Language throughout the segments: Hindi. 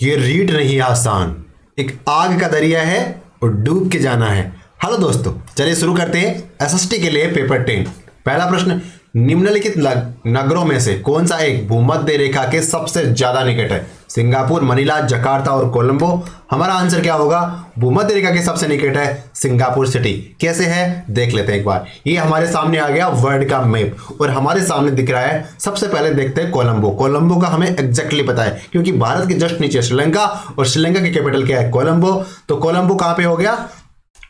ये रीड नहीं आसान, एक आग का दरिया है और डूब के जाना है। हेलो दोस्तों, चलिए शुरू करते हैं एसएसटी के लिए पेपर 10। पहला प्रश्न, निम्नलिखित नगरों में से कौन सा एक भूमध्य रेखा के सबसे ज्यादा निकट है? सिंगापुर, मनीला, जकार्ता और कोलंबो। हमारा आंसर क्या होगा? भूमध्य रेखा के सबसे निकट है सिंगापुर सिटी। कैसे है देख लेते हैं एक बार। ये हमारे सामने आ गया वर्ल्ड का मैप और हमारे सामने दिख रहा है। सबसे पहले देखते हैं कोलंबो। कोलंबो का हमें एग्जैक्टली पता है क्योंकि भारत के जस्ट नीचे श्रीलंका और श्रीलंका की कैपिटल क्या है? कोलंबो। तो कोलंबो कहां पे हो गया?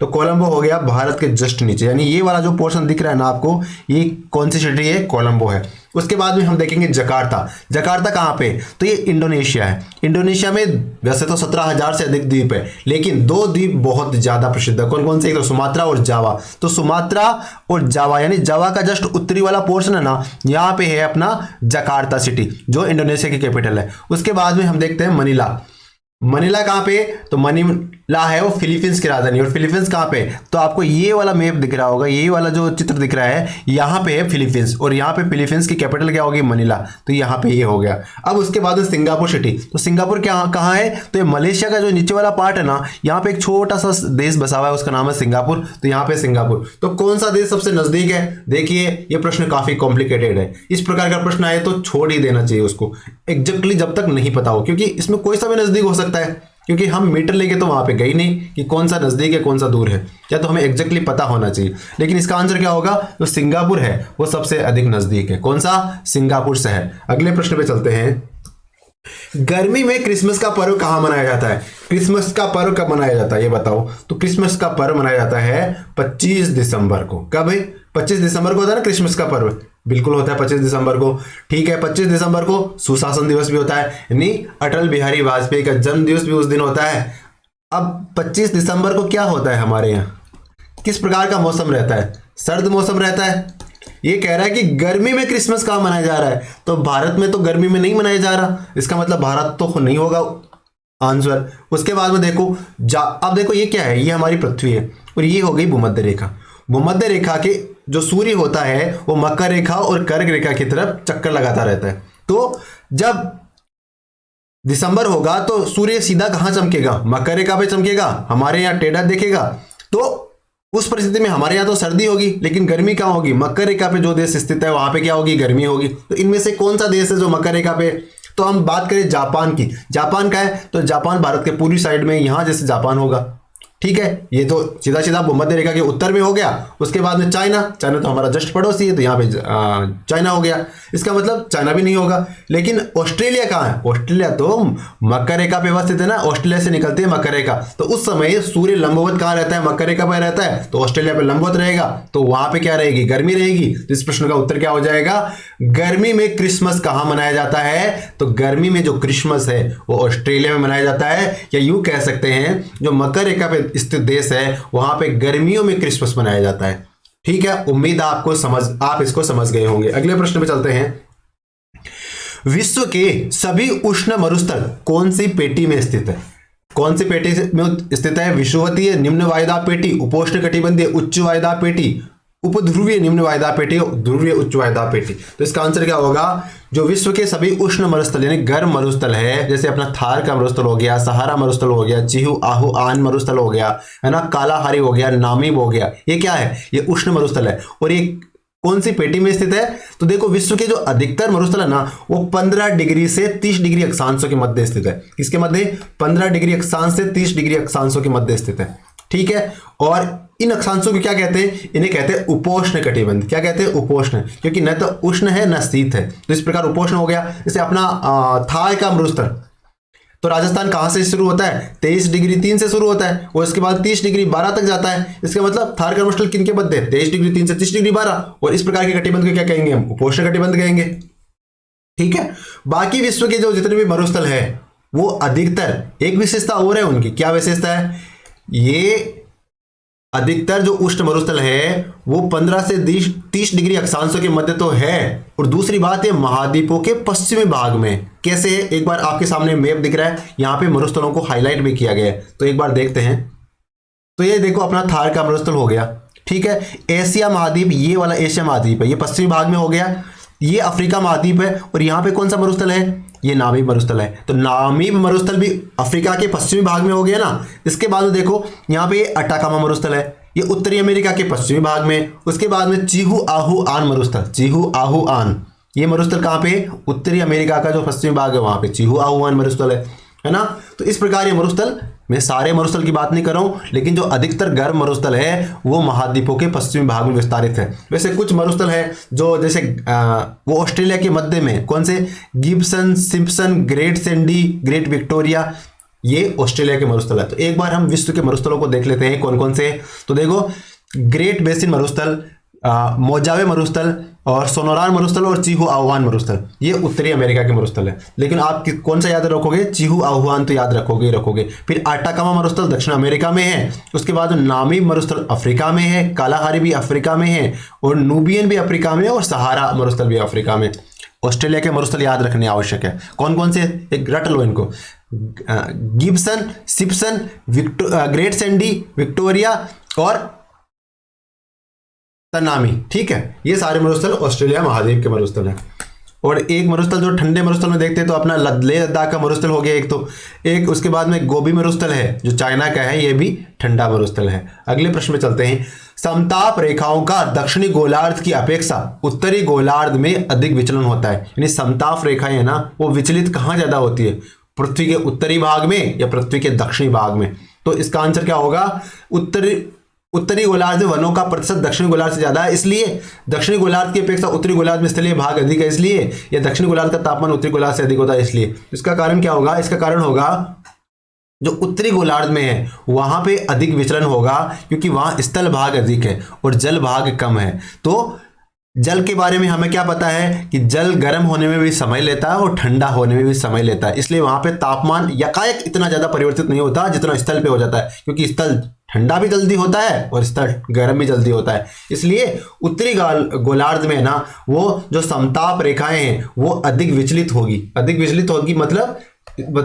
तो कोलंबो हो गया भारत के जस्ट नीचे, यानी ये वाला जो पोर्शन दिख रहा है ना आपको, ये कौन सी सिटी है? कोलंबो है। उसके बाद में हम देखेंगे जकार्ता। जकार्ता कहाँ पे? तो ये इंडोनेशिया है। इंडोनेशिया में वैसे तो 17,000 से अधिक द्वीप है, लेकिन दो द्वीप बहुत ज्यादा प्रसिद्ध है। कौन कौन से? एक तो सुमात्रा और जावा। तो सुमात्रा और जावा, यानी जावा का जस्ट उत्तरी वाला पोर्शन है ना, यहाँ पे है अपना जकार्ता सिटी जो इंडोनेशिया की कैपिटल है। उसके बाद में हम देखते हैं मनीला। मनीला कहाँ पे? तो मनीला है वो फिलीपींस की राजधानी। और फिलीपींस कहाँ पे? तो आपको ये वाला मैप दिख रहा होगा, यही वाला जो चित्र दिख रहा है, यहाँ पे है फिलीपींस और यहाँ पे फिलीपींस की कैपिटल क्या होगी? मनीला। तो यहाँ पे ये हो गया। अब उसके बाद सिंगापुर सिटी। तो सिंगापुर क्या कहाँ है? तो ये मलेशिया का जो नीचे वाला पार्ट है ना, यहाँ पे एक छोटा सा देश बसा हुआ है, उसका नाम है सिंगापुर। तो यहाँ पे सिंगापुर। तो कौन सा देश सबसे नजदीक है? देखिए ये प्रश्न काफी कॉम्प्लिकेटेड है। इस प्रकार का प्रश्न आए तो छोड़ ही देना चाहिए उसको एग्जैक्टली, जब तक नहीं पता हो, क्योंकि इसमें कोई सा भी नजदीक हो सकता है। क्योंकि हम मीटर लेके तो वहां पे गए नहीं कि कौन सा नजदीक है कौन सा दूर है, या तो हमें एग्जैक्टली पता होना चाहिए। लेकिन इसका आंसर क्या होगा? तो सिंगापुर है वो सबसे अधिक नजदीक है। कौन सा? सिंगापुर शहर। अगले प्रश्न पे चलते हैं। गर्मी में क्रिसमस का पर्व कहां मनाया जाता है? क्रिसमस का पर्व कब मनाया जाता है ये बताओ। तो क्रिसमस का पर्व मनाया जाता है 25 दिसंबर को। कब है? 25 दिसंबर को होता है ना क्रिसमस का पर्व। बिल्कुल होता है 25 दिसंबर को। ठीक है, 25 दिसंबर को सुशासन दिवस भी होता है, यानी अटल बिहारी वाजपेयी का जन्म दिवस भी उस दिन होता है। अब 25 दिसंबर को क्या होता है हमारे यहाँ? किस प्रकार का मौसम रहता है? सर्द मौसम रहता है। ये कह रहा है कि गर्मी में क्रिसमस कहाँ मनाया जा रहा है, तो भारत में तो गर्मी में नहीं मनाया जा रहा, इसका मतलब भारत तो नहीं होगा आंसर। उसके बाद में देखो अब देखो ये क्या है? ये हमारी पृथ्वी है और ये हो गई भूमध्य रेखा। भूमध्य रेखा के जो सूर्य होता है वो मकर रेखा और कर्क रेखा की तरफ चक्कर लगाता रहता है। तो जब दिसंबर होगा तो सूर्य सीधा कहां चमकेगा? मकर रेखा पे चमकेगा, हमारे यहाँ टेढ़ा देखेगा। तो उस परिस्थिति में हमारे यहाँ तो सर्दी होगी, लेकिन गर्मी कहां होगी? मकर रेखा पे जो देश स्थित है वहां पे क्या होगी? गर्मी होगी। तो इनमें से कौन सा देश है जो मकर रेखा पे? तो हम बात करें जापान की। जापान का है तो जापान भारत के पूर्वी साइड में, यहां जैसे जापान होगा। ठीक है, ये तो सीधा सीधा भूमध्य रेखा के उत्तर में हो गया। उसके बाद में चाइना। चाइना तो हमारा जस्ट पड़ोसी है, तो यहाँ पे चाइना हो गया। इसका मतलब चाइना भी नहीं होगा। लेकिन ऑस्ट्रेलिया कहाँ है? ऑस्ट्रेलिया तो मकर रेखा पे अवस्थित है ना, ऑस्ट्रेलिया से निकलती है मकर रेखा। तो उस समय सूर्य लंबवत कहाँ रहता है? मकर रेखा पर रहता है। तो ऑस्ट्रेलिया पे लंबवत रहेगा, तो वहां पे क्या रहेगी? गर्मी रहेगी। तो इस प्रश्न का उत्तर क्या हो जाएगा? गर्मी में क्रिसमस कहाँ मनाया जाता है? तो गर्मी में जो क्रिसमस है वो ऑस्ट्रेलिया में मनाया जाता है, या यूं कह सकते हैं जो मकर रेखा पे स्थित देश है वहां पे गर्मियों में क्रिसमस मनाया जाता है। ठीक है, उम्मीद आप इसको समझ गए होंगे। अगले प्रश्न पे चलते हैं। विश्व के सभी उष्ण मरुस्थल कौन सी पेटी में स्थित है? कौन सी पेटी में स्थित है? विषुवतीय निम्न वायुदाब पेटी, उपोष्ण कटिबंधीय उच्च वायुदाब पेटी, उपध्रुवीय निम्न वायुदाब पेटी और ध्रुवीय उच्च वायुदाब पेटी। तो इसका आंसर क्या होगा? जो विश्व के सभी उष्ण मरुस्थल यानी गर्म मरुस्थल है, जैसे अपना थार का मरुस्थल हो गया, सहारा मरुस्थल हो गया, चिहू आहू आन मरुस्थल हो गया, है ना, कालाहारी हो गया, नामीब हो गया, ये क्या है? ये उष्ण मरुस्थल है। और ये कौन सी पेटी में स्थित है? तो देखो विश्व के जो अधिकतर मरुस्थल है ना वो 15 डिग्री से 30 डिग्री अक्षांशों के मध्य स्थित है। किसके मध्य? 15 डिग्री अक्षांश से 30 डिग्री अक्षांशों के मध्य स्थित है। ठीक है, और इन अक्षांशों को क्या कहते हैं? इन्हें कहते हैं उपोष्ण कटिबंध। क्या कहते हैं? उपोष्ण, क्योंकि न तो उष्ण है न शीत है, तो इस प्रकार उपोष्ण हो गया। जैसे अपना थार का मरुस्थल, तो राजस्थान कहां से शुरू होता है? 23 डिग्री 3 से शुरू होता है और इसके बाद 30 डिग्री 12 तक जाता है। इसका मतलब थार का मरुस्थल किनके मध्य है? 23 डिग्री 3 से 30 डिग्री 12। और इस प्रकार के कटिबंध को क्या कहेंगे? हम उपोष्ण कटिबंध कहेंगे। ठीक है, बाकी विश्व के जो जितने भी मरुस्थल है वो अधिकतर, एक विशेषता और है उनकी। क्या विशेषता है? ये अधिकतर जो उष्ण मरुस्थल है वो 15 से 30 डिग्री अक्षांशों के मध्य तो है, और दूसरी बात है महाद्वीपों के पश्चिमी भाग में। कैसे? एक बार आपके सामने मैप दिख रहा है, यहाँ पे मरुस्थलों को हाईलाइट भी किया गया है, तो एक बार देखते हैं। तो ये देखो अपना थार का मरुस्थल हो गया। ठीक है, एशिया महाद्वीप, ये वाला एशिया महाद्वीप है, ये पश्चिमी भाग में हो गया। ये अफ्रीका महाद्वीप है और यहाँ पे कौन सा मरुस्थल है, ये नामीब मरुस्थल है। तो नामीब मरुस्थल भी अफ्रीका के पश्चिमी भाग में हो गया ना। इसके बाद में देखो यहाँ पे अटाकामा मरुस्थल है, ये उत्तरी अमेरिका के पश्चिमी भाग में। उसके बाद में चीहू आहू आन मरुस्थल, चीहू आहू आन, ये मरुस्थल कहाँ पे, उत्तरी अमेरिका का जो पश्चिमी भाग है वहां पे चीहू आहू आन मरुस्थल है ना। तो इस प्रकार ये मरुस्थल, मैं सारे मरुस्थल की बात नहीं कर रहा हूं, लेकिन जो अधिकतर गर्म मरुस्थल है वो महाद्वीपों के पश्चिमी भाग में विस्तारित है। वैसे कुछ मरुस्थल है जो जैसे वो ऑस्ट्रेलिया के मध्य में, कौन से, Gibson, Simpson, great Sandy, great Victoria, ये ऑस्ट्रेलिया के मरुस्थल है। तो एक बार हम विश्व के मरुस्थलों को देख लेते हैं कौन कौन से। तो देखो ग्रेट बेसिन मरुस्थल, मोजावे मरुस्थल और सोनोरान मरुस्थल और चीहू आह्वान मरुस्थल, ये उत्तरी अमेरिका के मरुस्थल है। लेकिन आप कौन सा याद रखोगे, चीहू आह्वान तो याद रखोगे। फिर आटाकामा मरुस्थल दक्षिण अमेरिका में है। उसके बाद नामीब मरुस्थल अफ्रीका में है, कालाहारी भी अफ्रीका में है और नूबियन भी अफ्रीका में और सहारा मरुस्थल भी अफ्रीका में। ऑस्ट्रेलिया के मरुस्थल याद रखने आवश्यक है। कौन कौन से, एक रट लो इनको, Gibson, Simpson, great Sandy, Victoria और तनामी, ठीक है। ये सारे मरुस्थल ऑस्ट्रेलिया महाद्वीप के मरुस्थल हैं। और एक मरुस्थल जो ठंडे मरुस्थल में देखते हैं तो अपना लेह लद्दाख का मरुस्थल हो गया एक, तो एक उसके बाद में गोबी मरुस्थल है जो चाइना का है, ये भी ठंडा मरुस्थल है। अगले प्रश्न में चलते हैं। समताप रेखाओं का दक्षिणी गोलार्ध की अपेक्षा उत्तरी गोलार्ध में अधिक विचलन होता है। यानी समताप रेखाएं है ना, वो विचलित कहाँ ज्यादा होती है, पृथ्वी के उत्तरी भाग में या पृथ्वी के दक्षिणी भाग में। तो इसका आंसर क्या होगा, उत्तरी गोलार्ध में वनों का प्रतिशत दक्षिणी गोलार्ध से ज्यादा है, इसलिए दक्षिणी गोलार्ध की अपेक्षा उत्तरी गोलार्ध में स्थलीय भाग अधिक है, इसलिए या दक्षिणी गोलार्ध का तापमान उत्तरी गोलार्ध से अधिक होता है इसलिए। इसका कारण क्या होगा, इसका कारण होगा जो उत्तरी गोलार्ध में है वहां पे अधिक विचलन होगा क्योंकि वहां स्थल भाग अधिक है और जल भाग कम है। तो जल के बारे में हमें क्या पता है कि जल गर्म होने में भी समय लेता है और ठंडा होने में भी समय लेता है, इसलिए वहां पे तापमान यकायक इतना ज्यादा परिवर्तित नहीं होता जितना स्थल पे हो जाता है, क्योंकि स्थल ठंडा भी जल्दी होता है और स्थल गर्म भी जल्दी होता है। इसलिए उत्तरी गोलार्ध में ना वो जो समताप रेखाएं हैं वो अधिक विचलित होगी। मतलब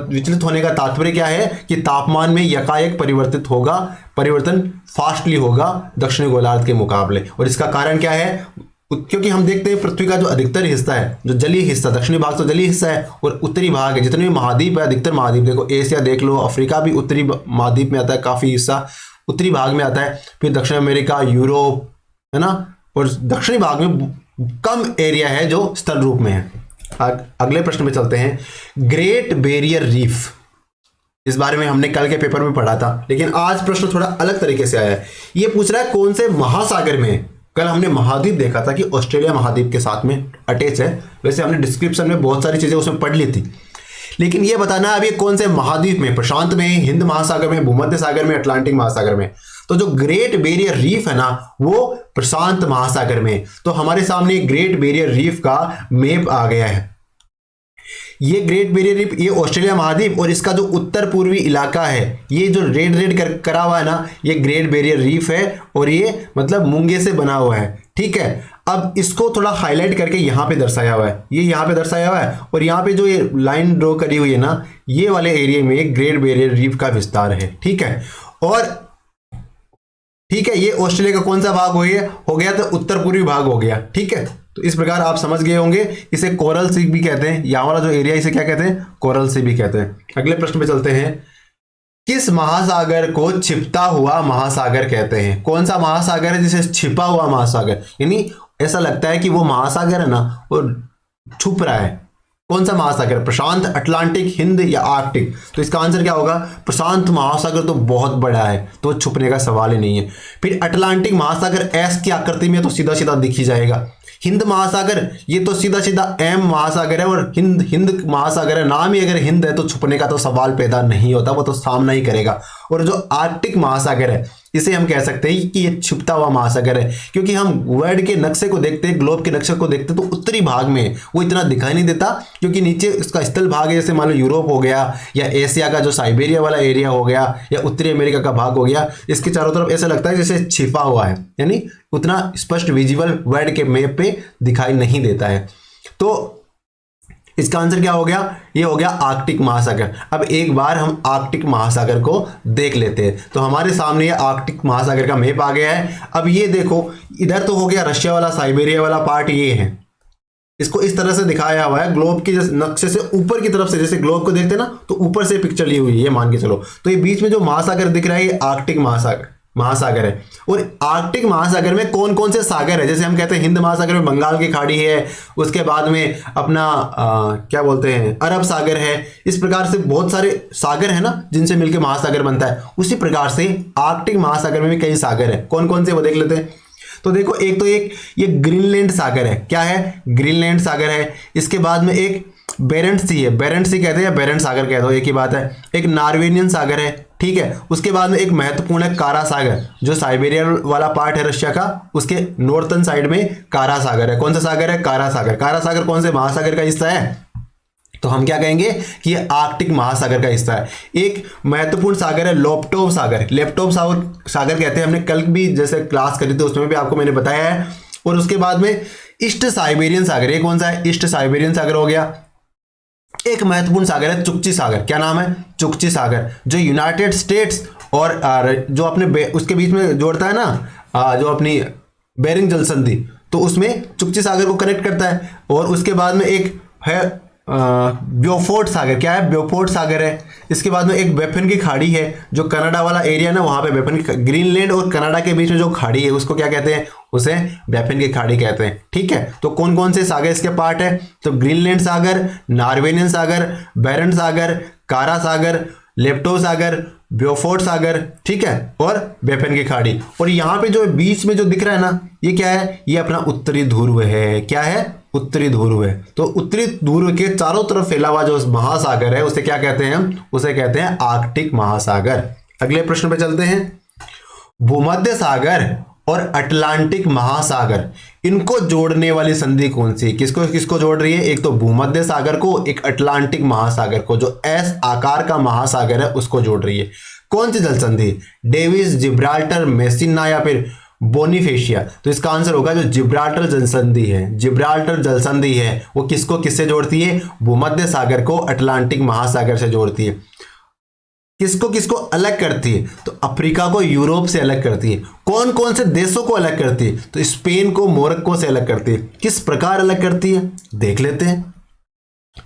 विचलित होने का तात्पर्य क्या है कि तापमान में यकायक परिवर्तन फास्टली होगा दक्षिणी गोलार्ध के मुकाबले। और इसका कारण क्या है, क्योंकि हम देखते हैं पृथ्वी का जो अधिकतर हिस्सा है, जो जलीय हिस्सा, दक्षिणी भाग तो जलीय हिस्सा है और उत्तरी भाग है, जितने भी महाद्वीप है, अधिकतर महाद्वीप देखो, एशिया देख लो, अफ्रीका भी उत्तरी महाद्वीप में आता है, काफी हिस्सा उत्तरी भाग में आता है। फिर दक्षिण अमेरिका, यूरोप, है ना, और दक्षिणी भाग में कम एरिया है जो स्थल रूप में है। अगले प्रश्न में चलते हैं। ग्रेट बैरियर रीफ, इस बारे में हमने कल के पेपर में पढ़ा था, लेकिन आज प्रश्न थोड़ा अलग तरीके से आया है। ये पूछ रहा है कौन से महासागर में। कल हमने महाद्वीप देखा था कि ऑस्ट्रेलिया महाद्वीप के साथ में अटैच है, वैसे हमने डिस्क्रिप्शन में बहुत सारी चीजें उसमें पढ़ ली थी, लेकिन ये बताना है अभी कौन से महाद्वीप में, प्रशांत में, हिंद महासागर में, भूमध्य सागर में, अटलांटिक महासागर में। तो जो ग्रेट बैरियर रीफ है ना वो प्रशांत महासागर में। तो हमारे सामने ग्रेट बैरियर रीफ का मैप आ गया है। ये ग्रेट बैरियर रीफ, ये ऑस्ट्रेलिया महाद्वीप और इसका जो उत्तर पूर्वी इलाका है, ये जो रेड करा हुआ है ना, ये ग्रेट बैरियर रीफ है और ये मतलब मूंगे से बना हुआ है, ठीक है। अब इसको थोड़ा हाईलाइट करके यहाँ पे दर्शाया हुआ है, ये यहाँ पे दर्शाया हुआ है और यहाँ पे जो ये लाइन ड्रॉ करी हुई है ना, ये वाले एरिया में ग्रेट बैरियर रीफ का विस्तार है, ठीक है। और ठीक है, ये ऑस्ट्रेलिया का कौन सा भाग हो गया, तो उत्तर पूर्वी भाग हो गया, ठीक है। तो इस प्रकार आप समझ गए होंगे, इसे कोरल सी भी कहते हैं, यहाँ वाला जो एरिया इसे क्या कहते हैं, कोरल सी भी कहते हैं। अगले प्रश्न पे चलते हैं। किस महासागर को छिपता हुआ महासागर कहते हैं? कौन सा महासागर है जिसे छिपा हुआ महासागर, यानी ऐसा लगता है कि वो महासागर है ना वो छुप रहा है। कौन सा महासागर, प्रशांत, अटलांटिक, हिंद या आर्कटिक? तो इसका आंसर क्या होगा, प्रशांत महासागर तो बहुत बड़ा है तो छुपने का सवाल ही नहीं है। फिर अटलांटिक महासागर एस की आकृति में तो सीधा सीधा दिख ही जाएगा। हिंद महासागर ये तो सीधा सीधा एम महासागर है और हिंद महासागर है, नाम ही अगर हिंद है तो छुपने का तो सवाल पैदा नहीं होता, वो तो सामना ही करेगा। और जो आर्कटिक महासागर है इसे हम कह सकते हैं कि ये छुपता हुआ महासागर है, क्योंकि हम वर्ल्ड के नक्शे को देखते हैं, ग्लोब के नक्शे को देखते हैं तो उत्तरी भाग में वो इतना दिखाई नहीं देता, क्योंकि नीचे इसका स्थल भाग है, जैसे मान लो यूरोप हो गया या एशिया का जो साइबेरिया वाला एरिया हो गया या उत्तरी अमेरिका का भाग हो गया, इसके चारों तरफ ऐसा लगता है जैसे छिपा हुआ है, यानी उतना स्पष्ट विजिबल वर्ल्ड के मैप पे दिखाई नहीं देता है। तो इसका आंसर क्या हो गया, ये हो गया आर्कटिक महासागर। अब एक बार हम आर्कटिक महासागर को देख लेते हैं। तो हमारे सामने ये आर्कटिक महासागर का मैप आ गया है। अब ये देखो, इधर तो हो गया रशिया वाला, साइबेरिया वाला पार्ट ये है, इसको इस तरह से दिखाया हुआ है ग्लोब के नक्शे से ऊपर की तरफ से, जैसे ग्लोब को देखते हैं ना तो ऊपर से पिक्चर ली हुई है, मान के चलो। तो ये बीच में जो महासागर दिख रहा है ये आर्कटिक महासागर है। और आर्कटिक महासागर में कौन कौन से सागर है, जैसे हम कहते हैं हिंद महासागर में बंगाल की खाड़ी है, उसके बाद में अपना क्या बोलते हैं अरब सागर है। इस प्रकार से बहुत सारे सागर है ना जिनसे मिलकर महासागर बनता है। उसी प्रकार से आर्कटिक महासागर में भी कई सागर है। कौन कौन से वो देख लेते हैं। तो देखो एक तो एक ये ग्रीनलैंड सागर है, क्या है ग्रीनलैंड सागर है। इसके बाद में एक बेरेंट्स सी है, बेरेंट्स सी कहते हैं या बेरेंट सागर कहते हो एक ही बात है। एक नॉर्वेनियन सागर है, ठीक है। उसके बाद में एक महत्वपूर्ण है कारा सागर, जो साइबेरिया वाला पार्ट है रशिया का, उसके नॉर्थन साइड में कारा सागर है। कौन सा सागर है, कारा सागर। कारा सागर कौन से महासागर का हिस्सा है, तो हम क्या कहेंगे कि ये आर्कटिक महासागर का हिस्सा है। एक महत्वपूर्ण सागर है लेप्टोव सागर, लेप्टोव सागर कहते हैं, हमने कल भी जैसे क्लास करी थी उसमें भी आपको मैंने बताया है। और उसके बाद में ईस्ट साइबेरियन सागर, ये कौन सा है, ईस्ट साइबेरियन सागर हो गया। एक महत्वपूर्ण सागर है चुकची सागर, क्या नाम है, चुकची सागर, जो यूनाइटेड स्टेट्स और जो अपने उसके बीच में जोड़ता है ना, जो अपनी बेरिंग जल संधि, तो उसमें चुकची सागर को कनेक्ट करता है। और उसके बाद में एक है ब्योफोर्ट सागर, क्या है, ब्योफोर्ट सागर है। इसके बाद में एक बैफिन की खाड़ी है, जो कनाडा वाला एरिया ना, वहां पे बैफिन की, ग्रीनलैंड और कनाडा के बीच में जो खाड़ी है उसको क्या कहते हैं, उसे बैफिन की खाड़ी कहते हैं, ठीक है। तो कौन कौन से सागर इसके पार्ट है, तो ग्रीनलैंड सागर, नॉर्वेनियन सागर, बेरेंट सागर, कारा सागर, लेप्टोव सागर, ब्योफोर्ट सागर, ठीक है, और बैफिन की खाड़ी। और यहाँ पे जो बीच में जो दिख रहा है ना, ये क्या है, ये अपना उत्तरी ध्रुव है, क्या है, उत्तरी ध्रुव है। तो उत्तरी ध्रुव के चारों तरफ फैला हुआ जो महासागर है उसे क्या कहते हैं हम, उसे कहते हैं आर्कटिक महासागर। अगले प्रश्न पे चलते हैं। भूमध्य सागर और अटलांटिक महासागर, इनको जोड़ने वाली संधि कौन सी, किसको किसको जोड़ रही है, एक तो भूमध्य सागर को, एक अटलांटिक महासागर को, जो एस आकार का महासागर है उसको जोड़ रही है। कौन सी जल संधि, डेविस, जिब्राल्टर, मेसिना या फिर बोनीफेशिया। तो इसका आंसर होगा जो जिब्राल्टर जल संधि है, जिब्राल्टर जल संधि है वो किसको किससे जोड़ती है, भूमध्य सागर को अटलांटिक महासागर से जोड़ती है। किसको किसको अलग करती है, तो अफ्रीका को यूरोप से अलग करती है। कौन कौन से देशों को अलग करती है, तो स्पेन को मोरक्को से अलग करती है। किस प्रकार अलग करती है देख लेते हैं।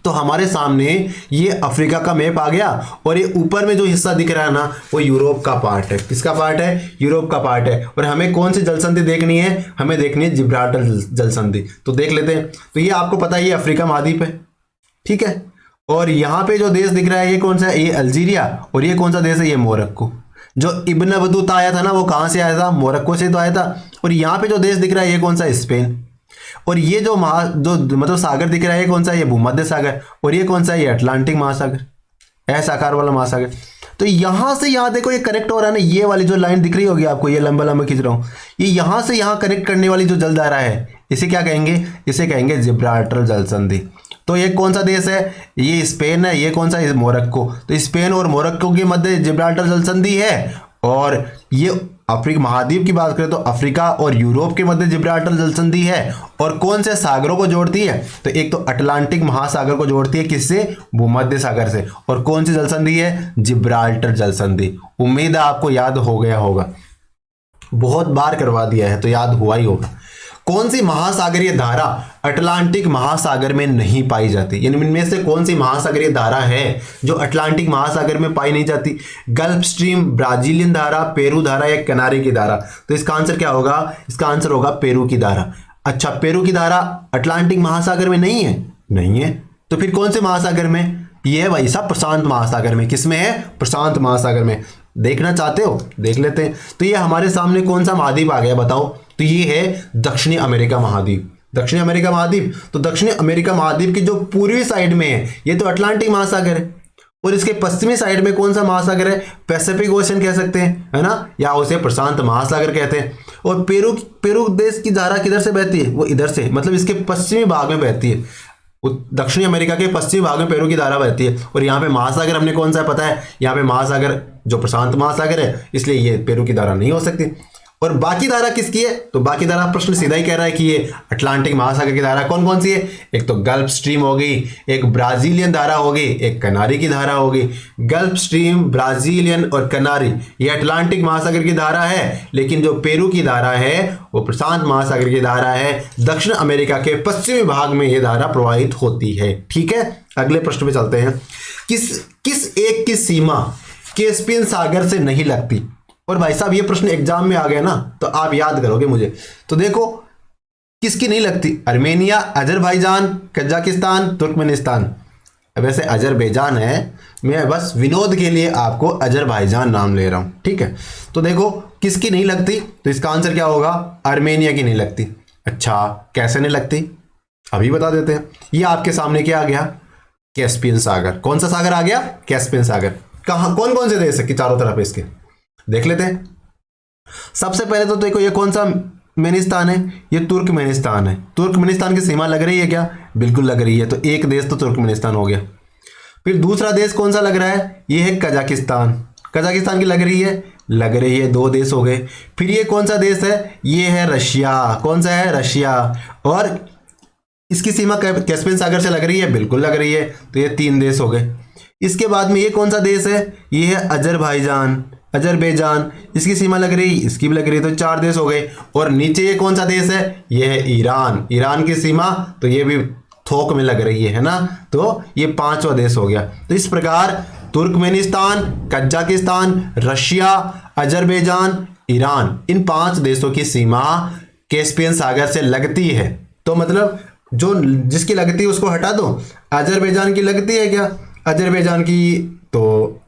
तो हमारे सामने ये अफ्रीका का मैप आ गया और ये ऊपर में जो हिस्सा दिख रहा है ना वो यूरोप का पार्ट है। किसका पार्ट है, यूरोप का पार्ट है। और हमें कौन सी जल संधि देखनी है, हमें देखनी है जिब्राल्टर जल संधि। तो देख लेते हैं। तो ये आपको पता है ये अफ्रीका महाद्वीप है, ठीक है। और यहाँ पे जो देश दिख रहा है ये कौन सा है, ये अल्जीरिया। और ये कौन सा देश है, ये मोरक्को। जो इब्न बतूता आया था ना वो कहाँ से आया था, मोरक्को से तो आया था। और यहाँ पे जो देश दिख रहा है ये कौन सा है, स्पेन। और ये जो मतलब सागर दिख रहा है ये कौन सा है, ये भूमध्य सागर। और ये कौन सा है, ये अटलांटिक महासागर, ऐसा आकार वाला महासागर। तो यहां से यहां देखो ये कनेक्ट हो रहा है ना, ये वाली जो लाइन दिख रही होगी आपको, ये लंबा लंबा खींच रहा हूं, ये यहां से यहां कनेक्ट करने वाली जो जलधारा है इसे क्या कहेंगे, इसे कहेंगे जिब्राल्टर जल संधि। तो ये कौन सा देश है, ये स्पेन है। ये कौन सा है, मोरक्को। तो स्पेन और मोरक्को के मध्य जिब्राल्टर जल संधि है। और ये अफ्रीका महाद्वीप की बात करें तो अफ्रीका और यूरोप के मध्य जिब्राल्टर जल संधि है। और कौन से सागरों को जोड़ती है, तो एक तो अटलांटिक महासागर को जोड़ती है, किससे, भूमध्य सागर से। और कौन सी जल संधि है, जिब्राल्टर जल संधि। उम्मीद है आपको याद हो गया होगा, बहुत बार करवा दिया है तो याद हुआ ही होगा। कौन सी महासागरीय धारा अटलांटिक महासागर में नहीं पाई जाती, यानी इनमें से कौन सी महासागरीय धारा है जो अटलांटिक महासागर में पाई नहीं जाती। गल्फ स्ट्रीम, ब्राजीलियन धारा, पेरू धारा या किनारे की धारा। तो इसका आंसर क्या होगा, इसका आंसर होगा पेरू की धारा। अच्छा, पेरू की धारा अटलांटिक महासागर में नहीं है, नहीं है। तो फिर कौन से महासागर में, ये है भाई साहब प्रशांत महासागर में। किसमें है, प्रशांत महासागर में। देखना चाहते हो देख लेते हैं। तो ये हमारे सामने कौन सा महाद्वीप आ गया बताओ, तो ये है दक्षिणी अमेरिका महाद्वीप। दक्षिणी अमेरिका महाद्वीप, तो दक्षिणी अमेरिका महाद्वीप की जो पूर्वी साइड में है ये तो अटलांटिक महासागर है। और इसके पश्चिमी साइड में कौन सा महासागर है, पैसिफिक ओशन कह सकते हैं, है ना, या उसे प्रशांत महासागर कहते हैं। और पेरू देश की धारा किधर से बहती है, वो इधर से, मतलब इसके पश्चिमी भाग में बहती है। दक्षिणी अमेरिका के पश्चिमी भाग में पेरू की धारा बहती है। और यहाँ पे महासागर हमने कौन सा पता है, यहाँ पे महासागर जो प्रशांत महासागर है, इसलिए ये पेरू की धारा नहीं हो सकती। और बाकी धारा किसकी है? तो बाकी धारा प्रश्न सीधा ही कह रहा है कि ये अटलांटिक महासागर की धारा कौन कौन सी है? एक तो गल्फ स्ट्रीम होगी, एक ब्राजीलियन धारा होगी, एक कनारी की धारा होगी। गल्फ स्ट्रीम, ब्राजीलियन और कनारी ये अटलांटिक महासागर की धारा है, लेकिन जो पेरू की धारा है वो प्रशांत महासागर की धारा है। दक्षिण अमेरिका के पश्चिमी भाग में ये धारा प्रवाहित होती है। ठीक है, अगले प्रश्न पे चलते हैं। किस एक की सीमा कैस्पियन सागर से नहीं लगती? और भाई साहब ये प्रश्न एग्जाम में आ गया ना तो आप याद करोगे मुझे। तो देखो किसकी नहीं लगती? Armenia, Azerbaijan, Kazakhstan, Turkmenistan. वैसे अजरबैजान है, मैं बस विनोद के लिए आपको अजरबैजान नाम ले रहा हूं। ठीक है, तो देखो किसकी नहीं लगती, तो इसका आंसर क्या होगा? अर्मेनिया की नहीं लगती। अच्छा, कैसे नहीं लगती अभी बता देते हैं। ये आपके सामने क्या आ गया? कैस्पियन सागर। कौन सा सागर आ गया? कैस्पियन सागर। कहां, कौन कौन से देश है कि चारों तरफ इसके देख लेते हैं। सबसे पहले तो देखो ये कौन सा मेनिस्तान है? ये तुर्कमेनिस्तान है। तुर्कमेनिस्तान की सीमा लग रही है क्या? बिल्कुल लग रही है। तो एक देश तो तुर्कमेनिस्तान हो गया। फिर दूसरा देश कौन सा लग रहा है? ये है कजाकिस्तान। कजाकिस्तान की लग रही है? लग रही है, दो देश हो गए। फिर ये कौन सा देश है? ये है रशिया। कौन सा है? रशिया। और इसकी सीमा कैस्पियन सागर से लग रही है? बिल्कुल लग रही है। तो ये तीन देश हो गए। इसके बाद में ये कौन सा देश है? ये है अजरबैजान। अजरबैजान, इसकी सीमा लग रही, इसकी भी लग रही है, तो चार देश हो गए। और नीचे ये कौन सा देश है? ये है ईरान। ईरान की सीमा तो ये भी थोक में लग रही है ना, तो ये पांचवा देश हो गया। तो इस प्रकार Turkmenistan, Kazakhstan, Russia, Azerbaijan, Iran, इन पांच देशों की सीमा कैस्पियन सागर से लगती है। तो मतलब जो जिसकी लगती है उसको हटा दो। अजरबैजान की लगती है क्या? अजरबैजान की तो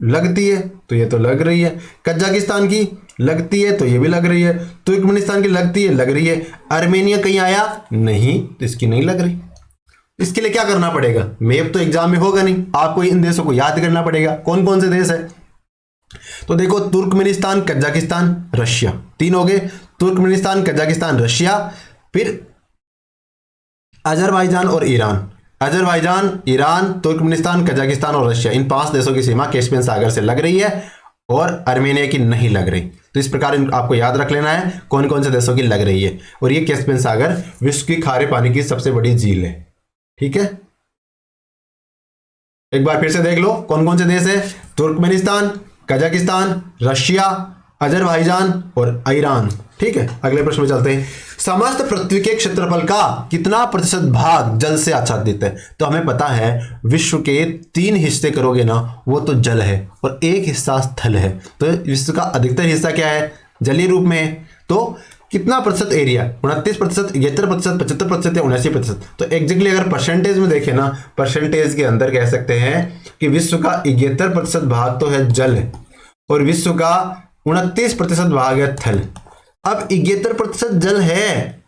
लगती है, तो ये तो लग रही है। कजाकिस्तान की लगती है, तो ये भी लग रही है। तुर्कमेनिस्तान की लगती है, लग रही है। अर्मेनिया कहीं आया नहीं, तो इसकी नहीं लग रही। इसके लिए क्या करना पड़ेगा? मैप तो एग्जाम में होगा नहीं, आपको इन देशों को याद करना पड़ेगा कौन कौन से देश है। तो देखो तुर्कमेनिस्तान, कजाकिस्तान, रशिया, तीन हो गए। तुर्कमेनिस्तान, कजाकिस्तान, रशिया, फिर अजरबैजान और Iran. Azerbaijan, Iran, Turkmenistan, Kazakhstan और रशिया, इन पांच देशों की सीमा कैस्पियन सागर से लग रही है और अर्मेनिया की नहीं लग रही। तो इस प्रकार आपको याद रख लेना है कौन कौन से देशों की लग रही है। और ये कैस्पियन सागर विश्व की खारे पानी की सबसे बड़ी झील है। ठीक है, एक बार फिर से देख लो कौन कौन से देश है? तुर्कमेनिस्तान, कजाकिस्तान, रशिया, अजरबैजान और ईरान। ठीक है, अगले प्रश्न में चलते हैं। समस्त पृथ्वी के क्षेत्रफल का कितना प्रतिशत भाग जल से आच्छादित है? तो हमें पता है विश्व के तीन हिस्से करोगे ना, वो तो जल है और एक हिस्सा स्थल है। तो विश्व का अधिकतर हिस्सा क्या है? जलीय रूप में है। तो कितना प्रतिशत एरिया? 29%, 71%, 75% या 79%। तो एग्जैक्टली अगर परसेंटेज में देखें ना, परसेंटेज के अंदर कह सकते हैं कि विश्व का 71% भाग तो है जल और विश्व का 29% भाग है थल। अब 71% जल है,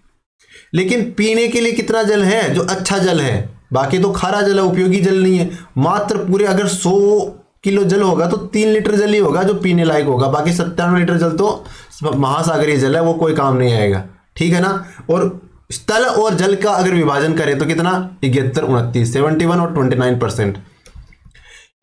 लेकिन पीने के लिए कितना जल है? जो अच्छा जल है, बाकी तो खारा जल है, उपयोगी जल नहीं है। मात्र पूरे अगर 100 किलो जल होगा तो 3 लीटर जल ही होगा जो पीने लायक होगा। बाकी 97 लीटर जल तो महासागरीय जल है, वो कोई काम नहीं आएगा। ठीक है ना। और स्थल और जल का अगर विभाजन करें तो कितना? 71, 29, 71 और 29%।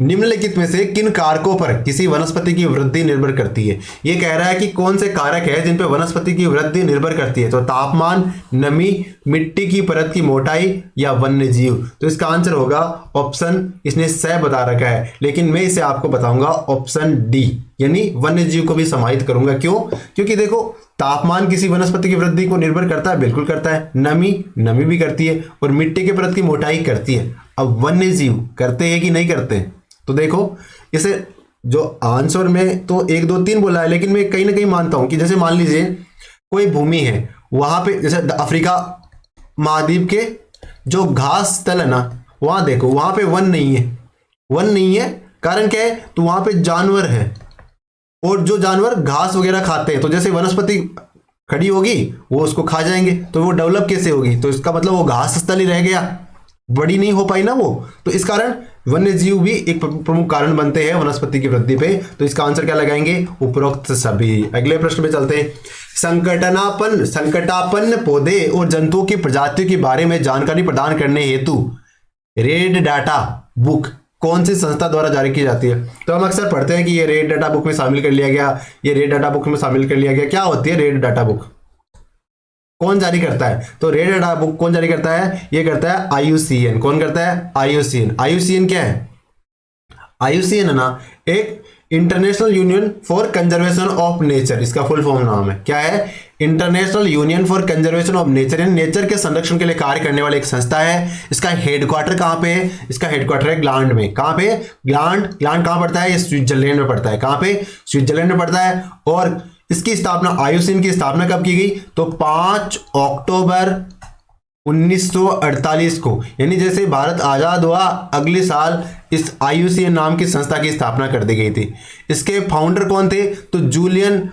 निम्नलिखित में से किन कारकों पर किसी वनस्पति की वृद्धि निर्भर करती है? ये कह रहा है कि कौन से कारक है जिन पर वनस्पति की वृद्धि निर्भर करती है। तो तापमान, नमी, मिट्टी की परत की मोटाई या वन्य जीव। तो इसका आंसर होगा ऑप्शन, इसने स बता रखा है, लेकिन मैं इसे आपको बताऊंगा ऑप्शन डी, यानी वन्य जीव को भी समाहित करूंगा। क्यों? क्योंकि देखो तापमान किसी वनस्पति की वृद्धि को निर्भर करता है, बिल्कुल करता है। नमी भी करती है और मिट्टी की परत की मोटाई करती है। अब वन्य जीव करते हैं कि नहीं करते? तो देखो इसे जो आंसर में तो 1, 2, 3 बोला है, लेकिन मैं कहीं ना कहीं मानता हूं कि जैसे मान लीजिए कोई भूमि है, वहां पे जैसे अफ्रीका महाद्वीप के जो घास स्थल है ना, वहां देखो वहां पे वन नहीं है। वन नहीं है कारण क्या है? तो वहां पे जानवर है और जो जानवर घास वगैरह खाते हैं, तो जैसे वनस्पति खड़ी होगी वो उसको खा जाएंगे, तो वो डेवलप कैसे होगी? तो इसका मतलब वो घास स्थल ही रह गया, बड़ी नहीं हो पाई ना वो। तो इस कारण वन्य जीव भी एक प्रमुख कारण बनते हैं वनस्पति की वृद्धि पे। तो इसका आंसर क्या लगाएंगे? उपरोक्त सभी। अगले प्रश्न पे चलते हैं। संकटापन्न पौधे और जंतुओं की प्रजातियों के बारे में जानकारी प्रदान करने हेतु रेड डाटा बुक कौन सी संस्था द्वारा जारी की जाती है? तो हम अक्सर पढ़ते हैं कि ये रेड डाटा बुक में शामिल कर लिया गया, ये रेड डाटा बुक में शामिल कर लिया गया। क्या होती है रेड डाटा बुक? कौन जारी करता है? तो रेड डाटा बुक कौन जारी करता है? ये करता है IUCN। कौन करता है? IUCN। IUCN क्या है? IUCN है ना एक international union for conservation of nature, इसका फुल फॉर्म नाम है। क्या है? International union for conservation of nature, यानी नेचर के संरक्षण के लिए कार्य करने वाली एक संस्था है। इसका हेडक्वार्टर कहाँ पे है? इसका हेडक्वार्टर है ग्लांड में। कहाँ पे? ग्लांड कहाँ पड़ता है? ये स्विट्जरलैंड में पड़ता है। कहाँ पे? स्विट्जरलैंड में पड़ता है। और इसकी स्थापना, IUCN की स्थापना कब की गई? तो 5 अक्टूबर 1948 को, यानी जैसे भारत आजाद हुआ अगले साल इस IUCN नाम की संस्था की स्थापना कर दी गई थी। इसके फाउंडर कौन थे? तो जूलियन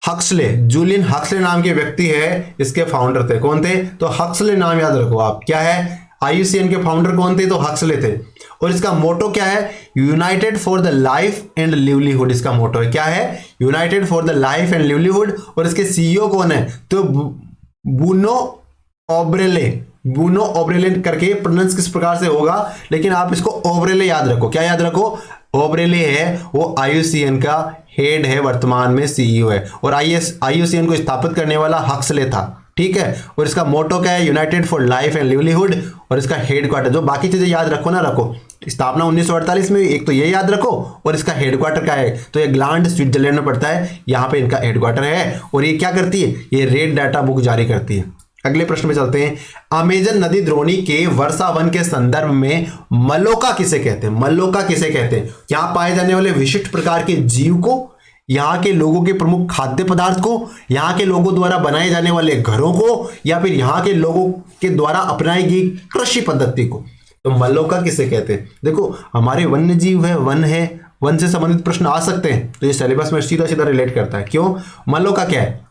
हक्सले नाम के व्यक्ति है, इसके फाउंडर थे। कौन थे? तो हक्सले नाम याद रखो आप। क्या है? IUCN के फाउंडर कौन थे? तो हक्सले थे। और इसका मोटो क्या है? United for the life and livelihood, इसका मोटो है। क्या है? United for the life and livelihood. और इसके CEO कौन है? तो ब्रूनो ओब्रेले करके प्रोनाउंस किस प्रकार से होगा, लेकिन आप इसको ओब्रेले याद रखो। क्या याद रखो? ओब्रेले है, वो IUCN का हेड है, वर्तमान में CEO है। और IUCN को स्थापित करने वाला हक्सले था। ठीक है। और इसका मोटो क्या है? United for life and livelihood. और इसका हेडक्वार्टर, जो बाकी चीजें याद रखो ना रखो, स्थापना 1948 में, एक तो ये याद रखो। और इसका हेडक्वार्टर क्या है? तो ये ग्लांड स्विट्जरलैंड में पड़ता है, यहाँ पे इनका हेडक्वार्टर है। और ये क्या करती है? ये रेड डाटा बुक जारी करती है। अगले प्रश्न में चलते हैं। अमेजन नदी द्रोणी के वर्षा वन के संदर्भ में मलोका किसे कहते हैं? मलोका किसे कहते हैं? यहाँ पाए जाने वाले विशिष्ट प्रकार के जीव को, यहाँ के लोगों के प्रमुख खाद्य पदार्थ को, यहाँ के लोगों द्वारा बनाए जाने वाले घरों को, या फिर यहाँ के लोगों के द्वारा अपनाई गई कृषि पद्धति को। तो मलोका किसे कहते हैं? देखो हमारे वन्य जीव है, वन से संबंधित प्रश्न आ सकते हैं, तो ये सिलेबस में सीधा सीधा रिलेट करता है। क्यों? मलोका क्या है?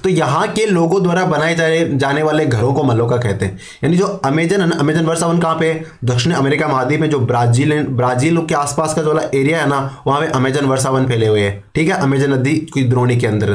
तो यहाँ के लोगों द्वारा बनाए जाने वाले घरों को मलोका कहते हैं। यानी जो अमेजन वर्षा वन कहाँ पे? दक्षिण अमेरिका महाद्वीप में, जो ब्राजील के आसपास का जो एरिया है ना, वहाँ पे अमेजन वर्षा वन फैले हुए हैं। ठीक है। अमेजन नदी की द्रोणी के अंदर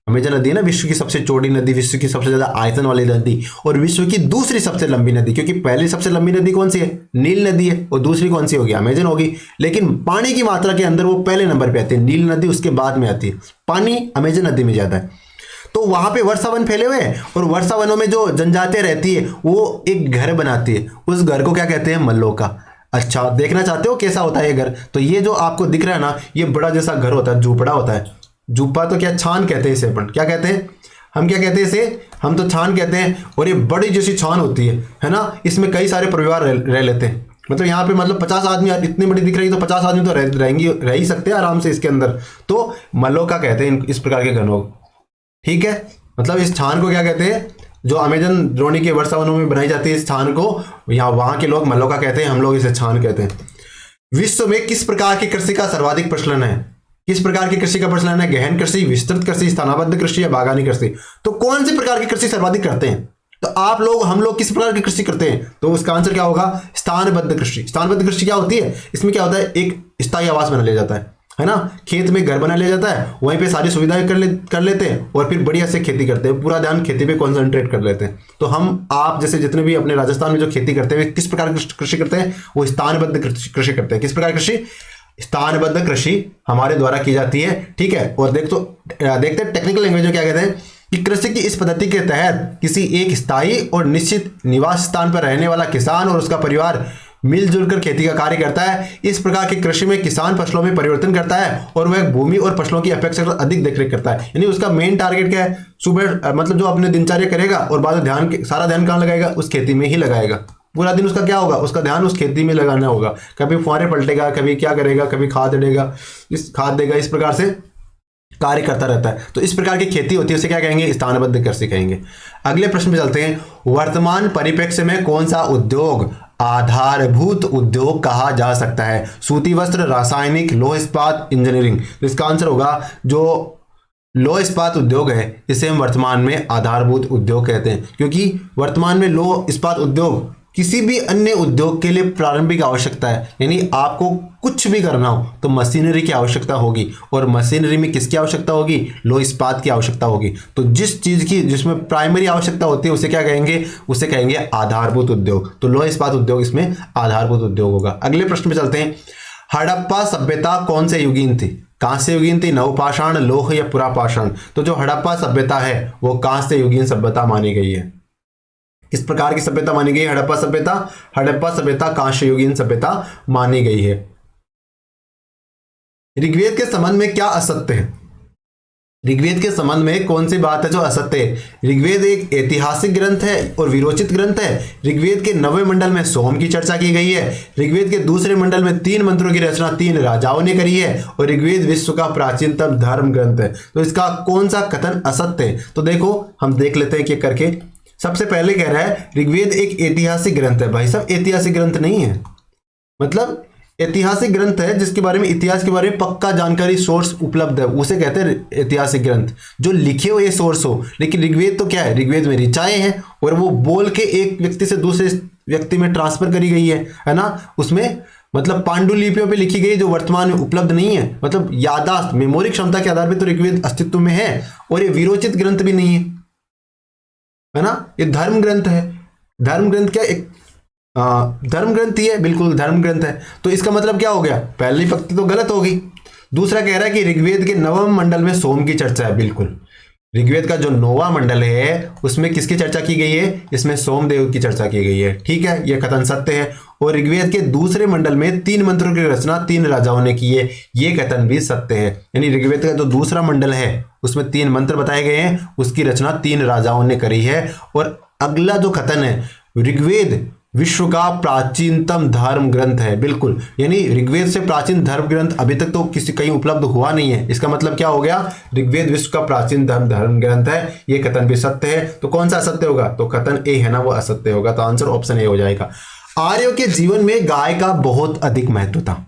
अमेजन नदी है ना, विश्व की सबसे चौड़ी नदी, विश्व की सबसे ज्यादा आयतन वाली नदी, और विश्व की दूसरी सबसे लंबी नदी। क्योंकि पहली सबसे लंबी नदी कौन सी है? नील नदी है। और दूसरी कौन सी होगी? अमेजन होगी। लेकिन पानी की मात्रा के अंदर वो पहले नंबर पे आती है, नील नदी उसके बाद में आती है। पानी अमेजन नदी में ज्यादा है। तो वहां पे वर्षा वन फैले हुए हैं, और वर्षा वनों में जो जनजातियां रहती है वो एक घर बनाती है। उस घर को क्या कहते हैं? मलोका। अच्छा, देखना चाहते हो कैसा होता है ये घर? तो ये जो आपको दिख रहा है ना, ये बड़ा जैसा घर होता है, झूपड़ा होता है। झूपा तो क्या, छान कहते हैं इसे अपन। क्या कहते हैं हम? क्या कहते हैं इसे? हम तो छान कहते हैं। और ये बड़ी जैसी छान होती है ना। इसमें कई सारे परिवार रह लेते हैं। मतलब यहाँ पे मतलब 50 आदमी, इतनी बड़ी दिख रही है तो 50 आदमी तो रह ही सकते हैं आराम से इसके अंदर। तो मलोका कहते हैं इस प्रकार के घरों। ठीक है। मतलब इस छान को क्या कहते हैं? जो अमेजन द्रोणी के वर्षा वनों में बनाई जाती है, इस छान को यहाँ वहां के लोग मलोका कहते हैं, हम लोग इसे छान कहते हैं। विश्व में किस प्रकार की कृषि का सर्वाधिक प्रचलन है? किस प्रकार की कृषि का प्रचलन है? गहन कृषि, विस्तृत कृषि, स्थानाबद्ध कृषि या बागानी कृषि? तो कौन सी प्रकार की कृषि सर्वाधिक करते हैं? तो आप लोग, हम लोग किस प्रकार की कृषि करते हैं? तो उसका आंसर क्या होगा? स्थानबद्ध कृषि। स्थानबद्ध कृषि क्या होती है? इसमें क्या होता है? एक स्थायी आवास बना लिया जाता है ना। खेत में घर बना लिया जाता है, वहीं पे सारी सुविधाएं कर लेते हैं, और फिर बढ़िया से खेती करते हैं। पूरा ध्यान खेती पे कंसंट्रेट कर लेते हैं। तो हम आप जैसे जितने भी अपने राजस्थान में जो खेती करते हैं, किस प्रकार की कृषि करते हैं? वो स्थानबद्ध कृषि करते हैं। किस प्रकार कृषि? स्थानबद्ध कृषि हमारे द्वारा की जाती है। ठीक है। और देखते हैं टेक्निकल लैंग्वेज में क्या कहते हैं कि कृषि की इस पद्धति के तहत किसी एक स्थायी और निश्चित निवास स्थान पर रहने वाला किसान और उसका परिवार मिलजुल कर खेती का कार्य करता है। इस प्रकार की कृषि में किसान फसलों में परिवर्तन करता है, और वह भूमि और फसलों की अपेक्षाकृत अधिक देखरेख करता है। यानी उसका मेन टारगेट क्या है? सुबह मतलब जो अपने दिनचर्या करेगा, और बाद में सारा ध्यान कहाँ लगाएगा? उस खेती में ही लगाएगा। पूरा दिन उसका क्या होगा? उसका ध्यान उस खेती में लगाना होगा। कभी फुहारे पलटेगा, कभी क्या करेगा, कभी खाद देगा, इस प्रकार से कार्य करता रहता है। तो इस प्रकार की खेती होती है, उसे क्या कहेंगे? स्थानबद्ध कृषि कहेंगे। अगले प्रश्न पे चलते हैं। वर्तमान परिप्रेक्ष्य में कौन सा उद्योग आधारभूत उद्योग कहा जा सकता है? सूती वस्त्र, रासायनिक, लौह इस्पात, इंजीनियरिंग? तो इसका आंसर होगा जो लौह इस्पात उद्योग है, इसे हम वर्तमान में आधारभूत उद्योग कहते हैं। क्योंकि वर्तमान में लौह इस्पात उद्योग किसी भी अन्य उद्योग के लिए प्रारंभिक आवश्यकता है, यानी आपको कुछ भी करना हो तो मशीनरी की आवश्यकता होगी, और मशीनरी में किसकी आवश्यकता होगी? लोह इस्पात की आवश्यकता होगी। तो जिस चीज की जिसमें प्राइमरी आवश्यकता होती है उसे क्या कहेंगे? उसे कहेंगे आधारभूत उद्योग। तो लोह इस्पात उद्योग इसमें आधारभूत उद्योग होगा। अगले प्रश्न पे चलते हैं। हड़प्पा सभ्यता कौन से युगीन थी? कहां से युगीन थी? नवपाषाण, लोह या पुरापाषाण? तो जो हड़प्पा सभ्यता है वो कहां से युगीन सभ्यता मानी गई है? किस प्रकार की सभ्यता मानी गई है हड़प्पा सभ्यता? हड़प्पा सभ्यता कांस्य युगीन सभ्यता मानी गई है। ऋग्वेद के संबंध में क्या असत्य है? ऋग्वेद के संबंध में कौन सी बात है जो असत्य है? ऋग्वेद एक ऐतिहासिक ग्रंथ है और विरोचित ग्रंथ है। ऋग्वेद के 9वें मंडल में सोम की चर्चा की गई है। ऋग्वेद के दूसरे मंडल में 3 मंत्रों की रचना 3 राजाओं ने करी है, और ऋग्वेद विश्व का प्राचीनतम धर्म ग्रंथ है। तो इसका कौन सा कथन असत्य है? तो देखो हम देख लेते हैं कि करके। सबसे पहले कह रहा है ऋग्वेद एक ऐतिहासिक ग्रंथ है। भाई साहब, ऐतिहासिक ग्रंथ नहीं है, मतलब ऐतिहासिक ग्रंथ है जिसके बारे में, इतिहास के बारे में पक्का जानकारी सोर्स उपलब्ध है, उसे कहते हैं ऐतिहासिक ग्रंथ, जो लिखे हुए सोर्स हो। लेकिन ऋग्वेद तो क्या है? ऋग्वेद में ऋचाएं हैं और वो बोल के एक व्यक्ति से दूसरे व्यक्ति में ट्रांसफर करी गई है ना। उसमें मतलब पांडुलिपियों पे लिखी गई जो वर्तमान में उपलब्ध नहीं है, मतलब यादाश्त मेमोरी क्षमता के आधार पर तो ऋग्वेद अस्तित्व में है, और ये विरोचित ग्रंथ भी नहीं है ना। ये धर्म ग्रंथ है। धर्म ग्रंथ क्या? एक धर्म ग्रंथ ही है, बिल्कुल धर्म ग्रंथ है। तो इसका मतलब क्या हो गया? पहली पंक्ति तो गलत होगी। दूसरा कह रहा है कि ऋग्वेद के 9वें मंडल में सोम की चर्चा है। बिल्कुल, ऋग्वेद का जो 9वां मंडल है उसमें किसकी चर्चा की गई है? इसमें सोमदेव की चर्चा की गई है। ठीक है, यह कथन सत्य है। और ऋग्वेद के दूसरे मंडल में 3 मंत्रों की रचना 3 राजाओं ने की है, ये कथन भी सत्य है। यानी ऋग्वेद का जो दूसरा मंडल है उसमें 3 मंत्र बताए गए हैं, उसकी रचना 3 राजाओं ने करी है। और अगला जो कथन है, ऋग्वेद विश्व का प्राचीनतम धर्म ग्रंथ है। बिल्कुल, यानी ऋग्वेद से प्राचीन धर्म ग्रंथ अभी तक तो किसी कहीं उपलब्ध हुआ नहीं है। इसका मतलब क्या हो गया? ऋग्वेद विश्व का प्राचीन धर्म ग्रंथ है, ये कथन भी सत्य है। तो कौन सा असत्य होगा? तो कथन ए है ना, वो असत्य होगा। तो आंसर ऑप्शन ए हो जाएगा। आर्यों के जीवन में गाय का बहुत अधिक महत्व था।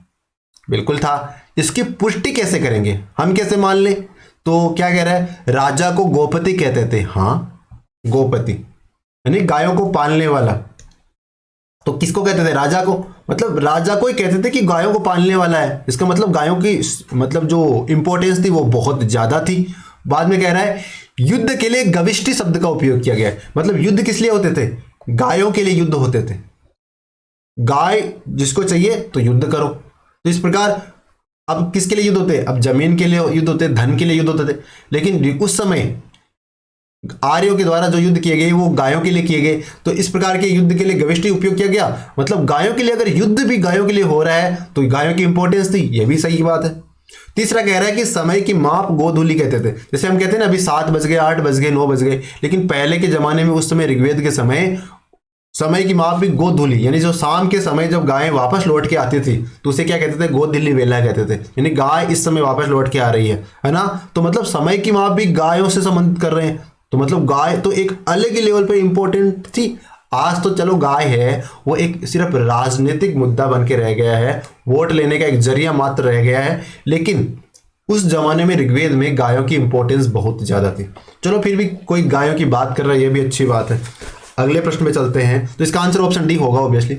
बिल्कुल था। इसकी पुष्टि कैसे करेंगे? हम कैसे मान लें? तो क्या कह रहा है? राजा को गोपति कहते थे। हाँ, गोपति यानी गायों को पालने वाला। तो किसको कहते थे? राजा को। मतलब राजा को ही कहते थे कि गायों को पालने वाला है। इसका मतलब गायों की मतलब जो इंपॉर्टेंस थी वो बहुत ज्यादा थी। बाद में कह रहा है युद्ध के लिए गविष्टि शब्द का उपयोग किया गया है। मतलब युद्ध किस लिए होते थे? गायों के लिए युद्ध होते थे। गाय जिसको चाहिए तो युद्ध करो। तो इस प्रकार अब किसके लिए युद्ध होते? अब जमीन के लिए युद्ध होते, धन के लिए युद्ध होते थे। लेकिन उस समय आर्यों के द्वारा जो युद्ध किए गए वो गायों के लिए किए गए। तो इस प्रकार के युद्ध के लिए गविष्टि उपयोग किया गया। मतलब गायों के लिए, अगर युद्ध भी गायों के लिए हो रहा है तो गायों की इंपॉर्टेंस थी, ये भी सही बात है। तीसरा कह रहा है कि समय की माप गोधूली कहते थे। जैसे हम कहते हैं ना अभी 7 बज गए, 8 बज गए, 9 बज गए, लेकिन पहले के जमाने में उस समय ऋग्वेद के समय की माप भी गोधूली, यानी जो शाम के समय जब गायें वापस लौट के आती थी तो उसे क्या कहते थे? गोधूली वेला कहते थे। यानी गाय इस समय वापस लौट के आ रही है ना। तो मतलब समय की माप भी गायों से संबंधित कर रहे हैं। तो मतलब गाय तो एक अलग ही लेवल पे इंपॉर्टेंट थी। आज तो चलो गाय है वो एक सिर्फ राजनीतिक मुद्दा बन के रह गया है, वोट लेने का एक जरिया मात्र रह गया है। लेकिन उस जमाने में ऋग्वेद में गायों की इंपॉर्टेंस बहुत ज्यादा थी। चलो फिर भी कोई गायों की बात कर रहा है, ये भी अच्छी बात है। अगले प्रश्न में चलते हैं। तो इसका आंसर ऑप्शन डी होगा ऑब्वियसली।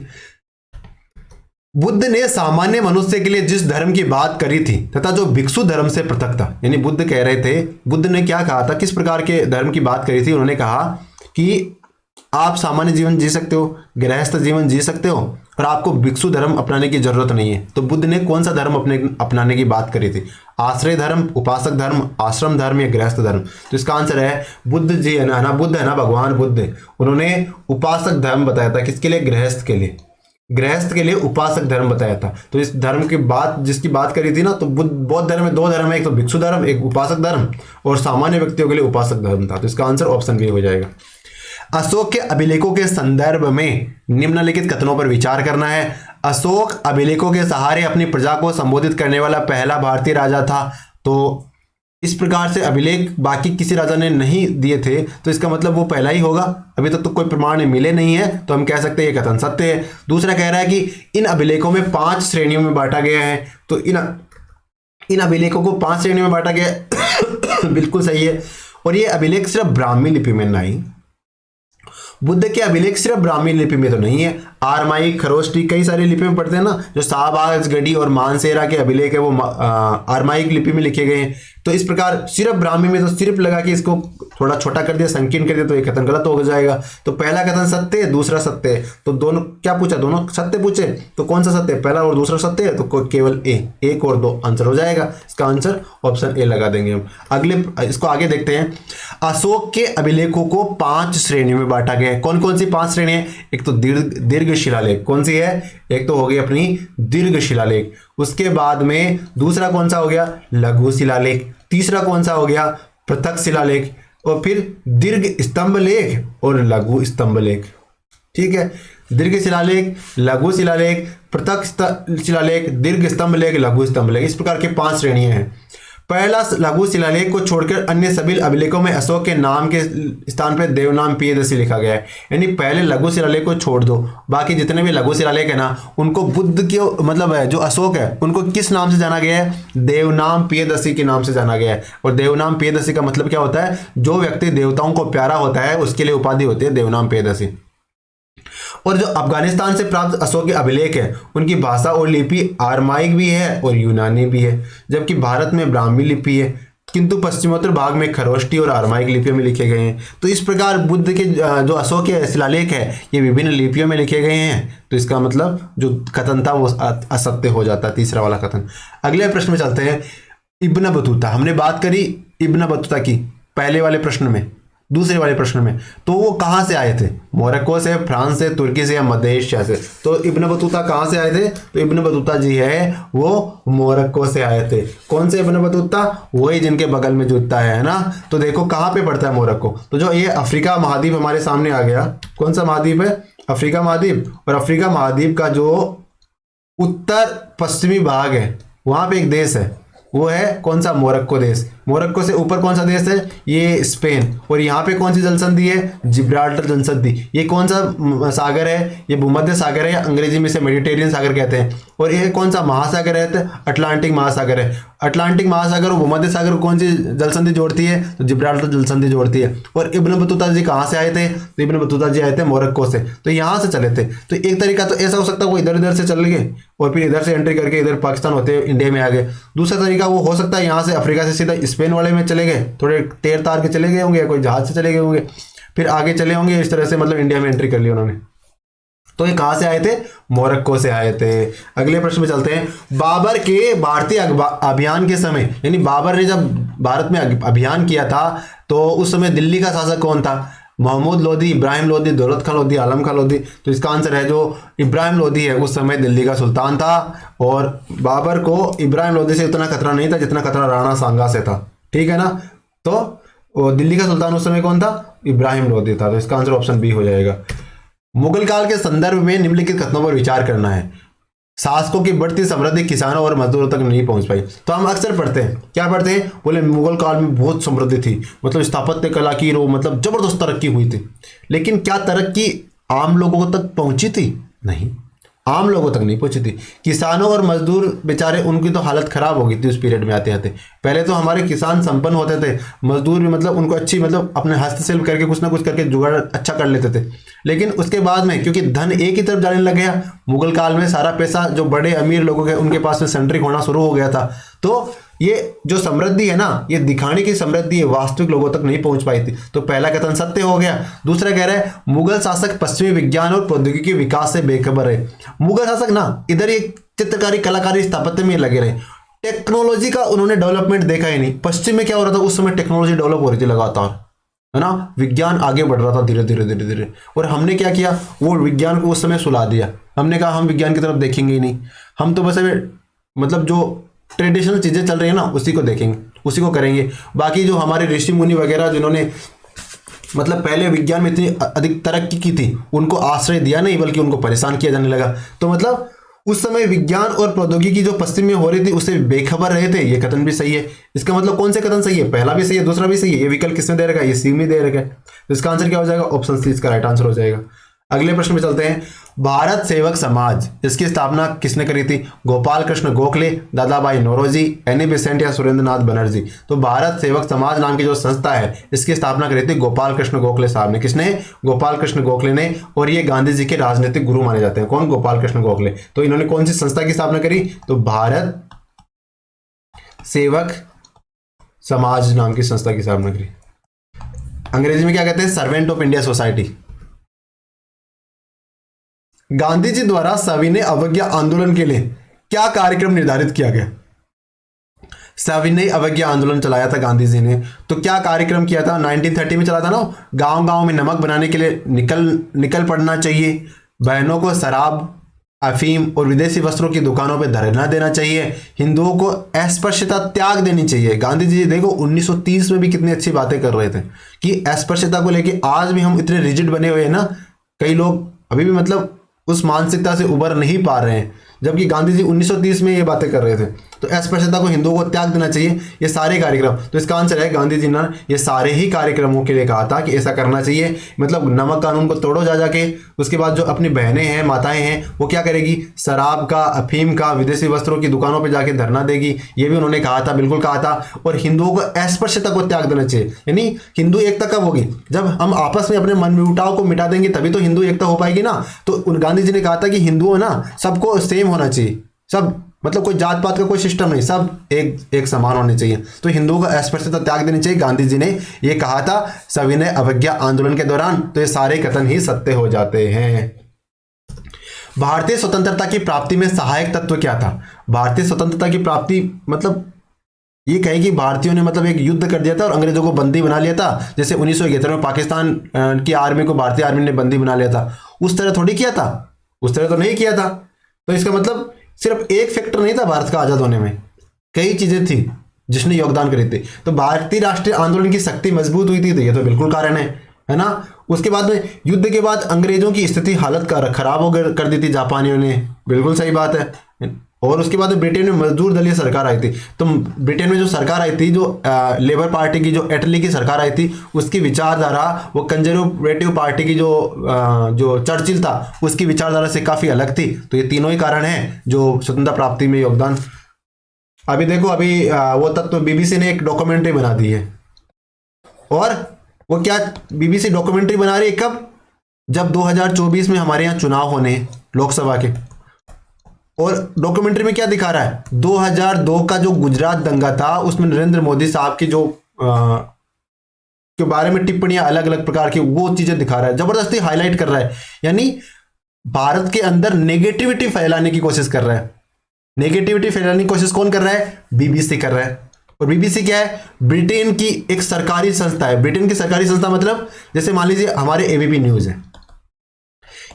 बुद्ध ने सामान्य मनुष्य के लिए जिस धर्म की बात करी थी तथा जो भिक्षु धर्म से पृथक था, यानी बुद्ध कह रहे थे, बुद्ध ने क्या कहा था, किस प्रकार के धर्म की बात करी थी? उन्होंने कहा कि आप सामान्य जीवन जी सकते हो, गृहस्थ जीवन जी सकते हो, और आपको भिक्षु धर्म अपनाने की जरूरत नहीं है। तो बुद्ध ने कौन सा धर्म अपनाने की बात करी थी? आश्रय धर्म, उपासक धर्म, आश्रम धर्म या गृहस्थ धर्म? तो इसका आंसर है बुद्ध जी है ना, बुद्ध है ना, भगवान बुद्ध, उन्होंने उपासक धर्म बताया था। किसके लिए? गृहस्थ के लिए। गृहस्थ के लिए उपासक धर्म बताया था। तो इस धर्म की बात जिसकी बात करी थी ना, तो बौद्ध धर्म में 2 धर्म है, एक तो भिक्षु धर्म, एक उपासक धर्म, और सामान्य व्यक्तियों के लिए उपासक धर्म था। तो इसका आंसर ऑप्शन बी हो जाएगा। अशोक के अभिलेखों के संदर्भ में निम्नलिखित कथनों पर विचार करना है। अशोक अभिलेखों के सहारे अपनी प्रजा को संबोधित करने वाला पहला भारतीय राजा था। तो इस प्रकार से अभिलेख बाकी किसी राजा ने नहीं दिए थे, तो इसका मतलब वो पहला ही होगा। अभी तक तो कोई प्रमाण मिले नहीं है, तो हम कह सकते हैं ये कथन सत्य है। दूसरा कह रहा है कि इन अभिलेखों में 5 श्रेणियों में बांटा गया है। तो इन अभिलेखों को 5 श्रेणियों में बांटा गया है बिल्कुल सही है। और ये अभिलेख सिर्फ ब्राह्मी लिपि में नहीं, बुद्ध के अभिलेख सिर्फ ब्राह्मी लिपि में तो नहीं है, आरमाइक, खरोष्टी, कई सारी लिपि में पढ़ते हैं ना। जो शाहबाज, गढ़ी और मानसेरा के अभिलेख है वो आरमाइक लिपि में लिखे गए हैं। तो इस प्रकार सिर्फ ब्राह्मी में तो सिर्फ लगा के इसको थोड़ा छोटा कर दिया, संकीर्ण कर दिया, तो ये कथन गलत हो जाएगा। तो पहला कथन सत्य है, दूसरा सत्य है। तो दोनों क्या पूछा, दोनों सत्य पूछे, तो कौन सा सत्य है, पहला और दूसरा सत्य है, तो केवल ए, 1 और 2 आंसर हो जाएगा। इसका आंसर ऑप्शन ए लगा देंगे हम। अगले इसको आगे देखते हैं। अशोक के अभिलेखों को 5 श्रेणियों में बांटा गया है। कौन कौन सी 5 श्रेणी है? एक तो दीर्घ शिलालेख, कौन सी है? एक तो हो गई अपनी दीर्घ शिलालेख। उसके बाद में दूसरा कौन सा हो गया? लघु शिलालेख। तीसरा कौन सा हो गया? पृथक शिलालेख। और फिर दीर्घ स्तंभ लेख और लघु स्तंभ लेख। ठीक है, दीर्घ शिलालेख, लघु शिलालेख, पृथक शिलालेख, दीर्घ स्तंभ लेख, लघु स्तंभ लेख, इस प्रकार के 5 श्रेणियां हैं। पहला लघु शिलालेख को छोड़कर अन्य सभी अभिलेखों में अशोक के नाम के स्थान पर देवनाम पियदसी लिखा गया है। यानी पहले लघु शिलालेख को छोड़ दो, बाकी जितने भी लघु शिलालेख है ना, उनको बुद्ध के मतलब है जो अशोक है उनको किस नाम से जाना गया है? देवनाम पियदसी के नाम से जाना गया है। और देवनाम पियदसी का मतलब क्या होता है? जो व्यक्ति देवताओं को प्यारा होता है उसके लिए उपाधि होती है देवनाम पियदसी। और जो अफगानिस्तान से प्राप्त अशोक के अभिलेख है उनकी भाषा और लिपि आरमाइक भी है और यूनानी भी है, जबकि भारत में ब्राह्मी लिपि है, किंतु पश्चिमोत्तर भाग में खरोष्टी और आरमाइक लिपियों में लिखे गए हैं। तो इस प्रकार बुद्ध के जो अशोक के शिलालेख है ये विभिन्न लिपियों में लिखे गए हैं। तो इसका मतलब जो कथन था वो असत्य हो जाता है, तीसरा वाला कथन। अगले प्रश्न में चलते हैं। इब्न बतूता, हमने बात करी इब्न बतूता की पहले वाले प्रश्न में, दूसरे वाले प्रश्न में, तो वो कहाँ से आए थे? मोरक्को से, फ्रांस से, तुर्की से या मध्य एशिया से? तो इब्न बतूता कहाँ से आए थे? तो इब्न बतूता जी है वो मोरक्को से आए थे। कौन से इब्न बतूता? वही जिनके बगल में जूता है ना। तो देखो कहाँ पे पड़ता है मोरक्को, तो जो ये अफ्रीका महाद्वीप हमारे सामने आ गया, कौन सा महाद्वीप है? अफ्रीका महाद्वीप। और अफ्रीका महाद्वीप का जो उत्तर पश्चिमी भाग है वहां पे एक देश है, वो है कौन सा? मोरक्को देश। मोरक्को से ऊपर कौन सा देश है? ये स्पेन। और यहाँ पे कौन सी जलसंधि है? जिब्राल्टर जलसंधि। ये कौन सा सागर है? ये भूमध्य सागर है, या अंग्रेजी में इसे मेडिटेरियन सागर कहते हैं। और ये कौन सा महासागर है? तो अटलांटिक महासागर है। अटलांटिक महासागर और भूमध्य सागर को कौन सी जलसंधि जोड़ती है? तो जिब्राल्टर जलसंधि जोड़ती है। और इब्न बतूता जी कहाँ से आए थे? तो इब्न बतूता जी आए थे मोरक्को से, तो यहाँ से चले थे। तो एक तरीका तो ऐसा हो सकता है वो इधर इधर से चल गए और फिर इधर से एंट्री करके इधर पाकिस्तान होते इंडिया में आ गए। दूसरा तरीका वो हो सकता है यहाँ से अफ्रीका से सीधा स्पेन वाले में चले गए, थोड़े टेर तार के चले गए होंगे या कोई जहाज से चले गए होंगे, फिर आगे चले होंगे, इस तरह से मतलब इंडिया में एंट्री कर ली उन्होंने। तो ये कहाँ से आए थे? मोरक्को से आए थे। अगले प्रश्न में चलते हैं। बाबर के भारतीय अभियान के समय, यानी बाबर ने जब भारत में अभियान किया था तो उस समय दिल्ली का शासक कौन था? महमूद लोधी, इब्राहिम लोधी, दौलत खान लोधी, आलम खान लोधी? तो इसका आंसर है जो इब्राहिम लोधी है उस समय दिल्ली का सुल्तान था। और बाबर को इब्राहिम लोधी से उतना खतरा नहीं था जितना खतरा राणा सांगा से था। ठीक है ना। तो दिल्ली का सुल्तान उस समय कौन था? इब्राहिम लोधी था। तो इसका आंसर ऑप्शन बी हो जाएगा। मुगल काल के संदर्भ में निम्नलिखित कथनों पर विचार करना है। शासकों की बढ़ती समृद्धि किसानों और मजदूरों तक नहीं पहुंच पाई। तो हम अक्सर पढ़ते हैं, क्या पढ़ते हैं? बोले मुगल काल में बहुत समृद्धि थी, मतलब स्थापत्य कला की मतलब जबरदस्त तरक्की हुई थी। लेकिन क्या तरक्की आम लोगों तक पहुंची थी? नहीं, आम लोगों तक नहीं पहुंची थी। किसानों और मजदूर बेचारे, उनकी तो हालत खराब हो गई थी उस पीरियड में आते आते। पहले तो हमारे किसान संपन्न होते थे, मजदूर भी मतलब उनको अच्छी मतलब अपने हस्तशिल्प करके कुछ ना कुछ करके जुगाड़ अच्छा कर लेते थे। लेकिन उसके बाद में क्योंकि धन एक ही तरफ जाने लग गया, मुगल काल में सारा पैसा जो बड़े अमीर लोगों के उनके पास में सेंट्रिक होना शुरू हो गया था। तो ये जो समृद्धि है ना, ये दिखाने की समृद्धि है, वास्तविक लोगों तक नहीं पहुंच पाई थी। तो पहला कथन सत्य हो गया। दूसरा कह रहा है मुगल शासक पश्चिमी विज्ञान और प्रौद्योगिकी विकास से बेखबर है। मुगल शासक ना इधर ये चित्रकारी, कलाकारी, स्थापत्य में लगे रहे, टेक्नोलॉजी का उन्होंने डेवलपमेंट देखा ही नहीं। पश्चिम में क्या हो रहा था उस समय? टेक्नोलॉजी डेवलप हो रही थी लगातार, है ना, विज्ञान आगे बढ़ रहा था धीरे धीरे धीरे धीरे। और हमने क्या किया? वो विज्ञान को उस समय सुला दिया। हमने कहा हम विज्ञान की तरफ देखेंगे ही नहीं, हम तो बस मतलब जो ट्रेडिशनल चीजें चल रही है ना उसी को देखेंगे, उसी को करेंगे। बाकी जो हमारे ऋषि मुनि वगैरह जिन्होंने मतलब पहले विज्ञान में इतनी अधिक तरक्की की थी, उनको आश्रय दिया नहीं बल्कि उनको परेशान किया जाने लगा। तो मतलब उस समय विज्ञान और प्रौद्योगिकी जो पश्चिम में हो रही थी उससे बेखबर रहे थे। ये कथन भी सही है। इसका मतलब कौन से कथन सही है? पहला भी सही है, दूसरा भी सही है। ये विकल्प किसने दे रखा है? ये सी में दे रखा है। तो इसका आंसर क्या हो जाएगा? ऑप्शन सी इसका राइट आंसर हो जाएगा। अगले प्रश्न में चलते हैं। भारत सेवक समाज, इसकी स्थापना किसने करी थी? गोपाल कृष्ण गोखले, दादा भाई नौरोजी, एनी बेसेंट या सुरेंद्र नाथ बनर्जी? तो भारत सेवक समाज नाम की जो संस्था है इसकी स्थापना करी थी गोपाल कृष्ण गोखले साहब ने। किसने? गोपाल कृष्ण गोखले ने। और ये गांधी जी के राजनीतिक गुरु माने जाते हैं। कौन? गोपाल कृष्ण गोखले। तो इन्होंने कौन सी संस्था की स्थापना करी? तो भारत सेवक समाज नाम की संस्था की स्थापना करी। अंग्रेजी में क्या कहते हैं? Servant of India society. Gandhi ji द्वारा सविनय अवज्ञा आंदोलन के लिए क्या कार्यक्रम निर्धारित किया गया? सविनय अवज्ञा आंदोलन चलाया था गांधी जी ने, तो क्या कार्यक्रम किया था? 1930 में चला था ना। गांव गांव में नमक बनाने के लिए निकल पड़ना चाहिए, बहनों को शराब, अफीम और विदेशी वस्त्रों की दुकानों पर धरना देना चाहिए, हिंदुओं को अस्पृश्यता त्याग देनी चाहिए। गांधी जी देखो 1930 में भी कितनी अच्छी बातें कर रहे थे कि अस्पृश्यता को लेके आज भी हम इतने रिजिड बने हुए हैं ना, कई लोग अभी भी मतलब उस मानसिकता से उबर नहीं पा रहे हैं, जबकि गांधी जी 1930 में ये बातें कर रहे थे। तो अस्पृश्यता को हिंदुओं को त्याग देना चाहिए, ये सारे कार्यक्रम। तो इसका आंसर है गांधी जी ने ये सारे ही कार्यक्रमों के लिए कहा था कि ऐसा करना चाहिए। मतलब नमक कानून को तोड़ो जा जाके, उसके बाद जो अपनी बहनें हैं, माताएं हैं, वो क्या करेगी? शराब का, अफीम का, विदेशी वस्त्रों की दुकानों पर जाके धरना देगी। ये भी उन्होंने कहा था, बिल्कुल कहा था। और हिंदुओं को अस्पृश्यता को त्याग देना चाहिए। यानी हिंदू एकता कब होगी? जब हम आपस में अपने मनमुटाव को मिटा देंगे, तभी तो हिंदू एकता हो पाएगी ना। तो गांधी जी ने कहा था कि हिंदुओं ना सबको सेम होना चाहिए, सब मतलब कोई जात पात का कोई सिस्टम नहीं, सब एक समान होने चाहिए। तो हिंदुओं को अस्पृश्यता त्याग देनी चाहिए, गांधी जी ने ये कहा था सविनय अवज्ञा आंदोलन के दौरान। तो ये सारे कथन ही सत्य हो जाते हैं। भारतीय स्वतंत्रता की प्राप्ति में सहायक तत्व क्या था? भारतीय स्वतंत्रता की प्राप्ति मतलब ये कहे कि भारतीयों ने मतलब एक युद्ध कर दिया था और अंग्रेजों को बंदी बना लिया था। जैसे 1971 में पाकिस्तान की आर्मी को भारतीय आर्मी ने बंदी बना लिया था, उस तरह थोड़ी किया था, उस तरह तो नहीं किया था। तो इसका मतलब सिर्फ एक फैक्टर नहीं था भारत का आजाद होने में, कई चीजें थी जिसने योगदान करी थी। तो भारतीय राष्ट्रीय आंदोलन की शक्ति मजबूत हुई थी, तो ये तो बिल्कुल कारण है ना। उसके बाद में युद्ध के बाद अंग्रेजों की स्थिति हालत खराब हो कर दी थी जापानियों ने, बिल्कुल सही बात है। और उसके बाद ब्रिटेन में मजदूर दलीय सरकार आई थी। तो ब्रिटेन में जो सरकार आई थी, जो लेबर पार्टी की, जो एटली की सरकार आई थी, उसकी विचारधारा वो कंजर्वेटिव पार्टी की जो चर्चिल था उसकी विचारधारा से काफी अलग थी। तो ये तीनों ही कारण हैं जो स्वतंत्रता प्राप्ति में योगदान। अभी देखो अभी वो तत्व बीबीसी ने एक डॉक्यूमेंट्री बना दी है, और वो क्या बीबीसी डॉक्यूमेंट्री बना रही है कब? जब 2024 में हमारे यहाँ चुनाव होने लोकसभा के। और डॉक्यूमेंट्री में क्या दिखा रहा है? 2002 का जो गुजरात दंगा था उसमें नरेंद्र मोदी साहब की जो के बारे में टिप्पणियां अलग अलग प्रकार की, वो चीजें दिखा रहा है, जबरदस्ती हाईलाइट कर रहा है। यानी भारत के अंदर नेगेटिविटी फैलाने की कोशिश कर रहा है। नेगेटिविटी फैलाने की कोशिश कौन कर रहा है? बीबीसी कर रहा है। और बीबीसी क्या है? ब्रिटेन की एक सरकारी संस्था है। ब्रिटेन की सरकारी संस्था मतलब जैसे मान लीजिए हमारे एबीपी न्यूज है,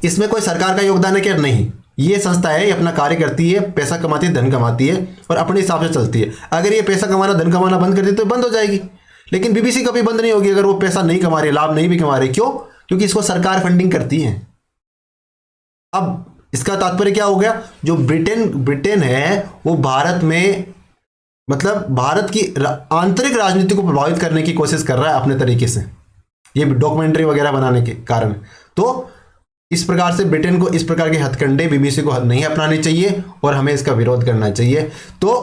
इसमें कोई सरकार का योगदान है क्या? नहीं, ये संस्था है, ये अपना कार्य करती है, पैसा कमाती है, धन कमाती है और अपने हिसाब से चलती है। अगर ये पैसा कमाना, धन कमाना बंद कर दी तो बंद हो जाएगी। लेकिन बीबीसी कभी बंद नहीं होगी अगर वो पैसा नहीं कमा रही, लाभ नहीं भी कमा रही। क्यों? क्योंकि इसको सरकार फंडिंग करती है। अब इसका तात्पर्य क्या हो गया? जो ब्रिटेन है वो भारत में मतलब भारत की आंतरिक राजनीति को प्रभावित करने की कोशिश कर रहा है अपने तरीके से, ये डॉक्यूमेंट्री वगैरह बनाने के कारण। तो इस प्रकार से ब्रिटेन को इस प्रकार के हथकंडे बीबीसी को नहीं अपनाने चाहिए और हमें इसका विरोध करना चाहिए। तो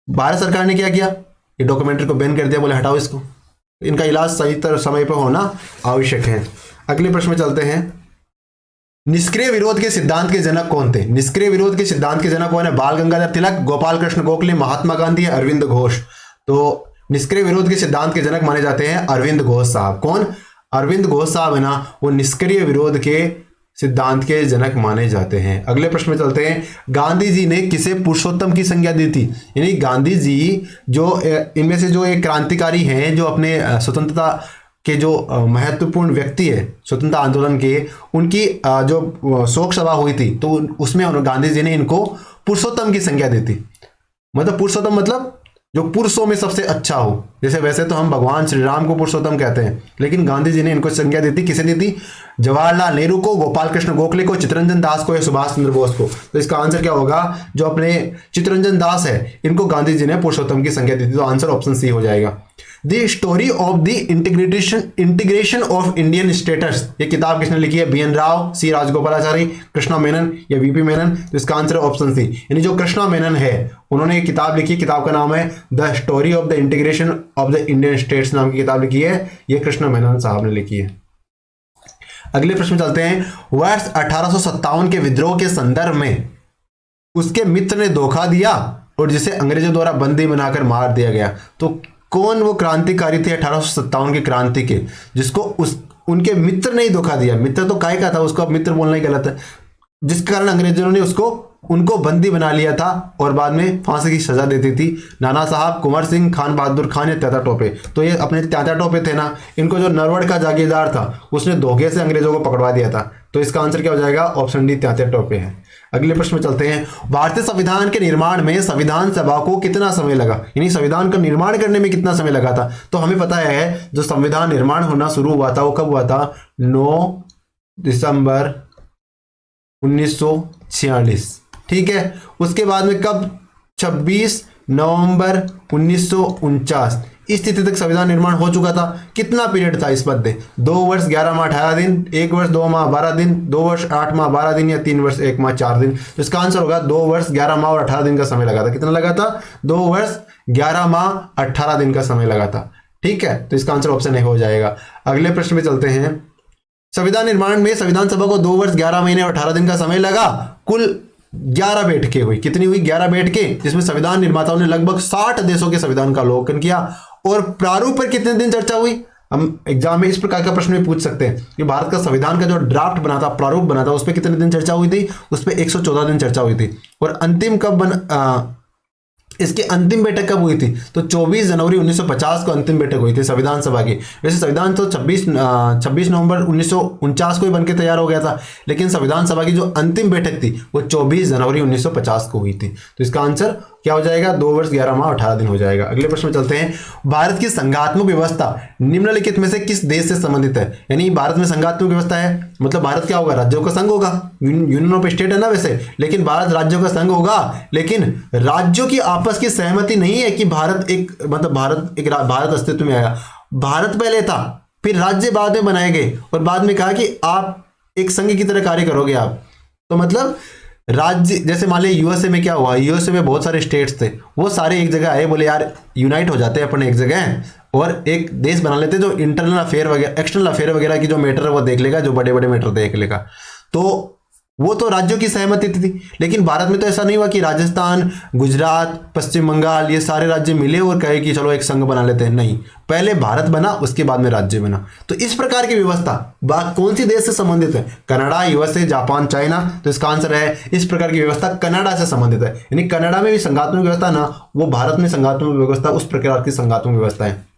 भारत सरकार ने क्या किया? ये डॉक्यूमेंट्री को बैन कर दिया, बोले हटाओ इसको। इनका इलाज सही समय पर होना आवश्यक है। अगले प्रश्न में चलते हैं। निष्क्रिय विरोध के सिद्धांत के जनक कौन थे? निष्क्रिय विरोध के सिद्धांत के जनक कौन है? बाल गंगाधर तिलक, गोपाल कृष्ण गोखले, महात्मा गांधी या अरविंद घोष? तो निष्क्रिय विरोध के सिद्धांत के जनक माने जाते हैं अरविंद घोष साहब। कौन? अरविंद घोष साहब है ना, वो निष्क्रिय विरोध के सिद्धांत के जनक माने जाते हैं। अगले प्रश्न में चलते हैं। गांधी जी ने किसे पुरुषोत्तम की संज्ञा दी थी? यानी गांधी जी जो इनमें से जो एक क्रांतिकारी हैं, जो अपने स्वतंत्रता के जो महत्वपूर्ण व्यक्ति है स्वतंत्रता आंदोलन के, उनकी जो शोक सभा हुई थी तो उसमें गांधी जी ने इनको पुरुषोत्तम की संज्ञा दी थी। मतलब पुरुषोत्तम मतलब जो पुरुषों में सबसे अच्छा हो। जैसे वैसे तो हम भगवान श्री राम को पुरुषोत्तम कहते हैं, लेकिन गांधी जी ने इनको संज्ञा दी थी। किसे दी थी? जवाहरलाल नेहरू को, गोपाल कृष्ण गोखले को, चित्तरंजन दास को या सुभाष चंद्र बोस को? तो इसका आंसर क्या होगा? जो अपने चित्तरंजन दास है इनको गांधी जी ने पुरुषोत्तम की संज्ञा दी थी। तो आंसर ऑप्शन सी हो जाएगा। The story of the integration of Indian states, ये किताब किसने लिखी है? बी एन राव, सी राजगोपालाचारी, कृष्णा मेनन या वीपी मेनन? तो इसका आंसर ऑप्शन सी, यानी जो कृष्णा मेनन है उन्होंने एक किताब लिखी, किताब का नाम है the story of the integration of the Indian states नाम की किताब लिखी है, ये कृष्णा मेनन साहब ने लिखी है। अगले प्रश्न में चलते हैं। वर्ष 1857 के विद्रोह के संदर्भ में उसके मित्र ने धोखा दिया और जिसे अंग्रेजों द्वारा बंदी बनाकर मार दिया गया। तो कौन वो क्रांतिकारी थे 1857 की क्रांति के, जिसको उनके मित्र ने ही धोखा दिया? मित्र तो काय का था, उसको अब मित्र बोलना ही गलत है। जिसके कारण अंग्रेजों ने उनको बंदी बना लिया था और बाद में फांसी की सजा देती थी। नाना साहब, कुंवर सिंह, खान बहादुर खान या तात्या टोपे? तो ये अपने तात्या टोपे थे ना, इनको जो नरवड़ का जागीरदार था उसने धोखे से अंग्रेजों को पकड़वा दिया था। तो इसका आंसर क्या हो जाएगा? ऑप्शन डी, तात्या टोपे है। अगले प्रश्न में चलते हैं। भारतीय संविधान के निर्माण में संविधान सभा को कितना समय लगा, यानी संविधान का निर्माण करने में कितना समय लगा था? तो हमें पता है जो संविधान निर्माण होना शुरू हुआ था वो कब हुआ था? 9 दिसंबर 1946, ठीक है। उसके बाद में कब? 26 नवंबर 1949। इस तिथि तक संविधान निर्माण हो चुका था। कितना पीरियड था इस मध्य? 2 वर्ष 11 माह 18 दिन, 1 वर्ष 2 माह 12 दिन, 2 वर्ष 8 माह 12 दिन या 3 वर्ष 1 माह 4 दिन? तो इसका आंसर होगा 2 वर्ष 11 माह और 18 दिन का समय लगा था। कितना लगा था? 2 वर्ष 11 माह 18 दिन का समय लगा था, ठीक है। तो इसका आंसर ऑप्शन ए हो जाएगा। अगले प्रश्न में चलते हैं। संविधान निर्माण में संविधान सभा को 2 वर्ष 11 महीने और 18 दिन का समय लगा। कुल 11 बैठकें हुई। कितनी हुई? 11 बैठकें, जिसमें संविधान निर्माताओं ने लगभग 60 देशों के संविधान का अवलोकन किया। और प्रारूप पर कितने दिन चर्चा हुई? हम एग्जाम में इस प्रकार का प्रश्न भी पूछ सकते हैं कि भारत का संविधान का जो ड्राफ्ट बना था, प्रारूप बना था, उस पर कितने दिन चर्चा हुई थी? उस पर 114 दिन चर्चा हुई थी। और अंतिम कब इसकी अंतिम बैठक कब हुई थी? तो 24 जनवरी 1950 को अंतिम बैठक हुई थी संविधान सभा की। वैसे संविधान तो 26 नवंबर 1949 को ही बनके तैयार हो गया था, लेकिन संविधान सभा की जो अंतिम बैठक थी वो 24 जनवरी 1950 को हुई थी। तो इसका आंसर क्या हो जाएगा? 2 वर्ष 11 माह 18 दिन हो जाएगा। अगले प्रश्न में चलते हैं। भारत की संघात्मक व्यवस्था निम्नलिखित में से किस देश से संबंधित है? यानी भारत में संघात्मक व्यवस्था है, मतलब भारत क्या होगा? राज्यों का संघ होगा। यूनियन ऑफ स्टेट है ना वैसे, लेकिन भारत राज्यों का संघ होगा। लेकिन राज्यों की आपस की सहमति नहीं है कि भारत भारत अस्तित्व में आया। भारत पहले था, फिर राज्य बाद में बनाए गए और बाद में कहा कि आप एक संघ की तरह कार्य करोगे आप। तो मतलब राज्य, जैसे मान लिया यूएसए में क्या हुआ, यूएसए में बहुत सारे स्टेट्स थे, वो सारे एक जगह आए, बोले यार यूनाइट हो जाते हैं अपन एक जगह और एक देश बना लेते जो इंटरनल अफेयर वगैरह, एक्सटर्नल अफेयर वगैरह की जो मैटर है वो देख लेगा, जो बड़े बड़े मैटर देख लेगा। तो वो तो राज्यों की सहमति थी। लेकिन भारत में तो ऐसा नहीं हुआ कि राजस्थान, गुजरात, पश्चिम बंगाल ये सारे राज्य मिले और कहे कि चलो एक संघ बना लेते हैं। नहीं, पहले भारत बना, उसके बाद में राज्य बना। तो इस प्रकार की व्यवस्था कौन सी देश से संबंधित है? Canada, USA, Japan, China? तो इसका आंसर है इस प्रकार की व्यवस्था कनाडा से संबंधित है। यानी कनाडा में भी संघात्मक व्यवस्था ना, वो भारत में संघात्मक व्यवस्था उस प्रकार की संघात्मक व्यवस्था है।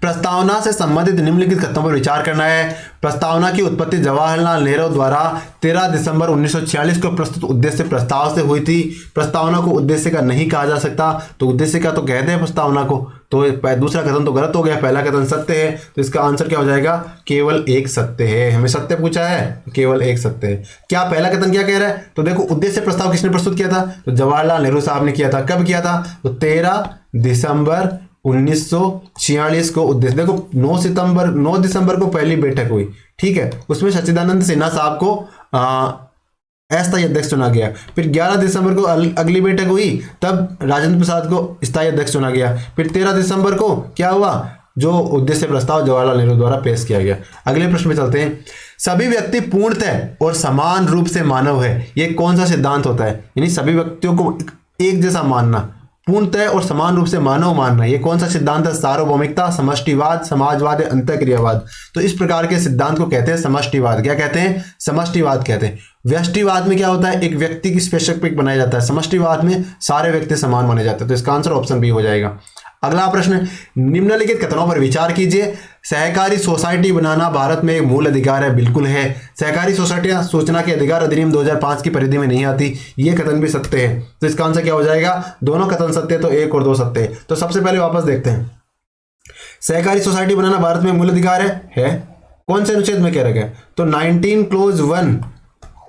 प्रस्तावना से संबंधित निम्नलिखित कथनों पर विचार करना है। प्रस्तावना की उत्पत्ति जवाहरलाल नेहरू द्वारा 13 दिसंबर 1946 को प्रस्तुत उद्देश्य प्रस्ताव से हुई थी। प्रस्तावना को उद्देश्य का नहीं कहा जा सकता, तो उद्देश्य का तो कहते हैं प्रस्तावना को। तो दूसरा कथन तो गलत हो गया, पहला कथन सत्य है। तो इसका आंसर क्या हो जाएगा? केवल एक सत्य है। हमें सत्य पूछा है, केवल एक सत्य है। क्या पहला कथन क्या कह रहा है? तो देखो, उद्देश्य प्रस्ताव किसने प्रस्तुत किया था? तो जवाहरलाल नेहरू साहब ने किया था। कब किया था? तो 13 दिसंबर 1946 को उद्देश्य। देखो 9 दिसंबर को पहली बैठक हुई, ठीक है। उसमें सच्चिदानंद सिन्हा साहब को अस्थायी अध्यक्ष चुना गया। फिर 11 दिसंबर को अगली बैठक हुई, तब राजेंद्र प्रसाद को स्थायी अध्यक्ष चुना गया। फिर 13 दिसंबर को क्या हुआ? जो उद्देश्य प्रस्ताव जवाहरलाल नेहरू द्वारा पेश किया गया। अगले प्रश्न में चलते हैं। सभी व्यक्ति पूर्णतः और समान रूप से मानव है, ये कौन सा सिद्धांत होता है? यानी सभी व्यक्तियों को एक जैसा मानना, पूर्णतः और समान रूप से मानव मानना, ये कौन सा सिद्धांत है? सार्वभौमिकता, समष्टिवाद, समाजवाद या अंतःक्रियावाद? तो इस प्रकार के सिद्धांत को कहते हैं समष्टिवाद। क्या कहते हैं? समष्टिवाद कहते हैं। व्यष्टिवाद में क्या होता है? एक व्यक्ति की स्पेसिफिक बनाया जाता है। समष्टिवाद में सारे व्यक्ति समान माने जाते हैं। तो इसका आंसर ऑप्शन बी हो जाएगा। अगला प्रश्न, निम्नलिखित कथनों पर विचार कीजिए। सहकारी सोसाइटी बनाना भारत में एक मूल अधिकार है। बिल्कुल है। सहकारी सोसाइटियां सूचना के अधिकार अधिनियम 2005 की परिधि में नहीं आती, ये कथन भी सत्य है। तो इसका आंसर क्या हो जाएगा? दोनों कथन सत्य है, तो 1 और 2 सत्य है। तो सबसे पहले वापस देखते हैं। सहकारी सोसाइटी बनाना भारत में मूल अधिकार है? कौन से अनुच्छेद में कह रखा है? तो 19 क्लोज 1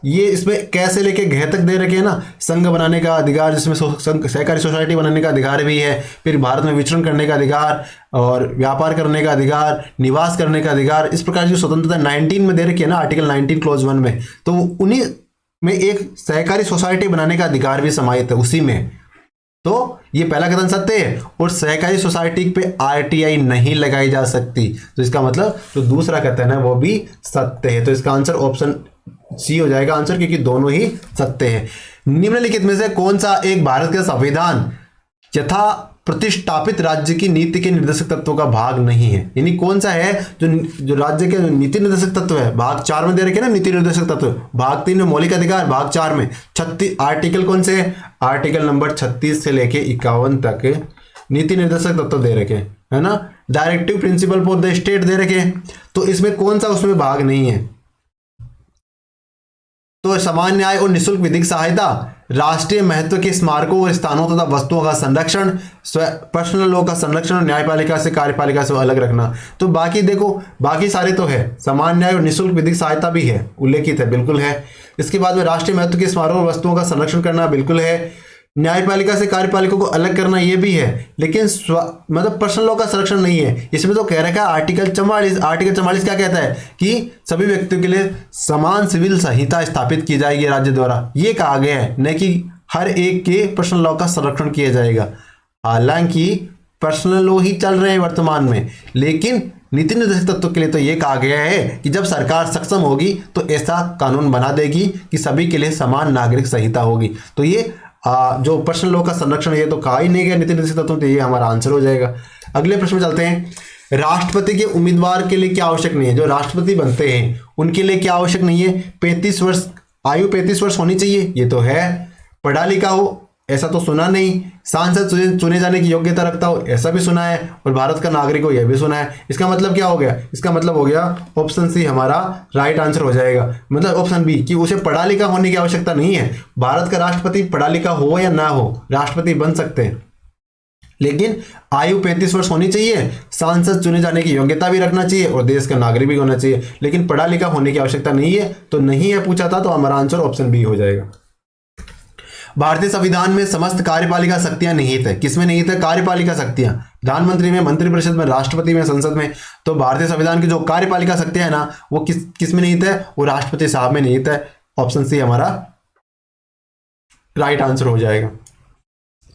ये इसमें कैसे लेके घ तक दे रखे हैं ना, संघ बनाने का अधिकार, जिसमें सहकारी सोसाइटी बनाने का अधिकार भी है, फिर भारत में विचरण करने का अधिकार और व्यापार करने का अधिकार, निवास करने का अधिकार, इस प्रकार जो स्वतंत्रता 19 में दे रखी है ना, आर्टिकल 19 क्लोज 1 में, तो उन्हीं में एक सहकारी सोसाइटी बनाने का अधिकार भी समाहित है उसी में। तो ये पहला कथन सत्य है, और सहकारी सोसाइटी पे आरटीआई नहीं लगाई जा सकती, तो इसका मतलब जो दूसरा कथन है वो भी सत्य है। तो इसका आंसर ऑप्शन सी हो जाएगा आंसर, क्योंकि दोनों ही सत्य है। निम्नलिखित में से कौन सा एक भारत का संविधान यथा प्रतिष्ठापित राज्य की नीति के निर्देशक तत्वों का भाग नहीं है? यानी कौन सा है जो राज्य के नीति निर्देशक तत्व है, भाग 4 में दे रखे ना नीति निर्देशक तत्व, भाग 3 में मौलिक अधिकार, भाग 4 में 36 आर्टिकल कौन से है? आर्टिकल नंबर 36 से लेके 51 तक नीति निर्देशक तत्व दे रखे है ना, directive principle for the state दे रखे। तो इसमें कौन सा उसमें भाग नहीं है? तो समान न्याय और निःशुल्क विधिक सहायता, राष्ट्रीय महत्व के स्मारकों और स्थानों तथा वस्तुओं का संरक्षण, पर्सनल लॉ का संरक्षण और न्यायपालिका से कार्यपालिका से अलग रखना। तो बाकी देखो, बाकी सारे तो है, समान न्याय और निःशुल्क विधिक सहायता भी है, उल्लेखित है, बिल्कुल है। इसके बाद में राष्ट्रीय महत्व के स्मारकों और वस्तुओं का संरक्षण करना बिल्कुल है, न्यायपालिका से कार्यपालिका को अलग करना ये भी है, लेकिन मतलब पर्सनल लॉ का संरक्षण नहीं है। इसमें तो कह रखा है आर्टिकल 44 क्या कहता है कि सभी व्यक्तियों के लिए समान सिविल संहिता स्थापित की जाएगी राज्य द्वारा, ये कहा गया है, न कि हर एक के पर्सनल लॉ का संरक्षण किया जाएगा। हालांकि पर्सनल लॉ ही चल रहे हैं वर्तमान में, लेकिन नीति निर्देशक तत्व के लिए तो ये कहा गया है कि जब सरकार सक्षम होगी तो ऐसा कानून बना देगी कि सभी के लिए समान नागरिक संहिता होगी। तो ये जो पर्सनल लॉ का संरक्षण ये तो कहा ही नहीं गया नीति निर्देशक तत्व, तो ये हमारा आंसर हो जाएगा। अगले प्रश्न में चलते हैं। राष्ट्रपति के उम्मीदवार के लिए क्या आवश्यक नहीं है? जो राष्ट्रपति बनते हैं उनके लिए क्या आवश्यक नहीं है? 35 वर्ष आयु 35 वर्ष होनी चाहिए, ये तो है। पढ़ा लिखा हो, ऐसा तो सुना नहीं। सांसद चुने जाने की योग्यता रखता हो, ऐसा भी सुना है। और भारत का नागरिक हो, यह भी सुना है। इसका मतलब क्या हो गया? इसका मतलब हो गया ऑप्शन सी हमारा राइट आंसर हो जाएगा। मतलब ऑप्शन बी कि उसे पढ़ा लिखा होने की आवश्यकता नहीं है। भारत का राष्ट्रपति पढ़ा लिखा हो या ना हो, राष्ट्रपति बन सकते हैं, लेकिन आयु 35 वर्ष होनी चाहिए, सांसद चुने जाने की योग्यता भी रखना चाहिए और देश का नागरिक भी होना चाहिए। लेकिन पढ़ा लिखा होने की आवश्यकता नहीं है, तो नहीं है पूछा था, तो हमारा आंसर ऑप्शन बी हो जाएगा। भारतीय संविधान में समस्त कार्यपालिका शक्तियां निहित है। किसमें निहित है? कार्यपालिका शक्तियां। प्रधानमंत्री में, मंत्रिपरिषद में, राष्ट्रपति में, संसद में। तो भारतीय संविधान की जो कार्यपालिका शक्तियां है ना, वो किस में निहित है? वो राष्ट्रपति साहब में निहित है। ऑप्शन सी हमारा राइट आंसर हो जाएगा।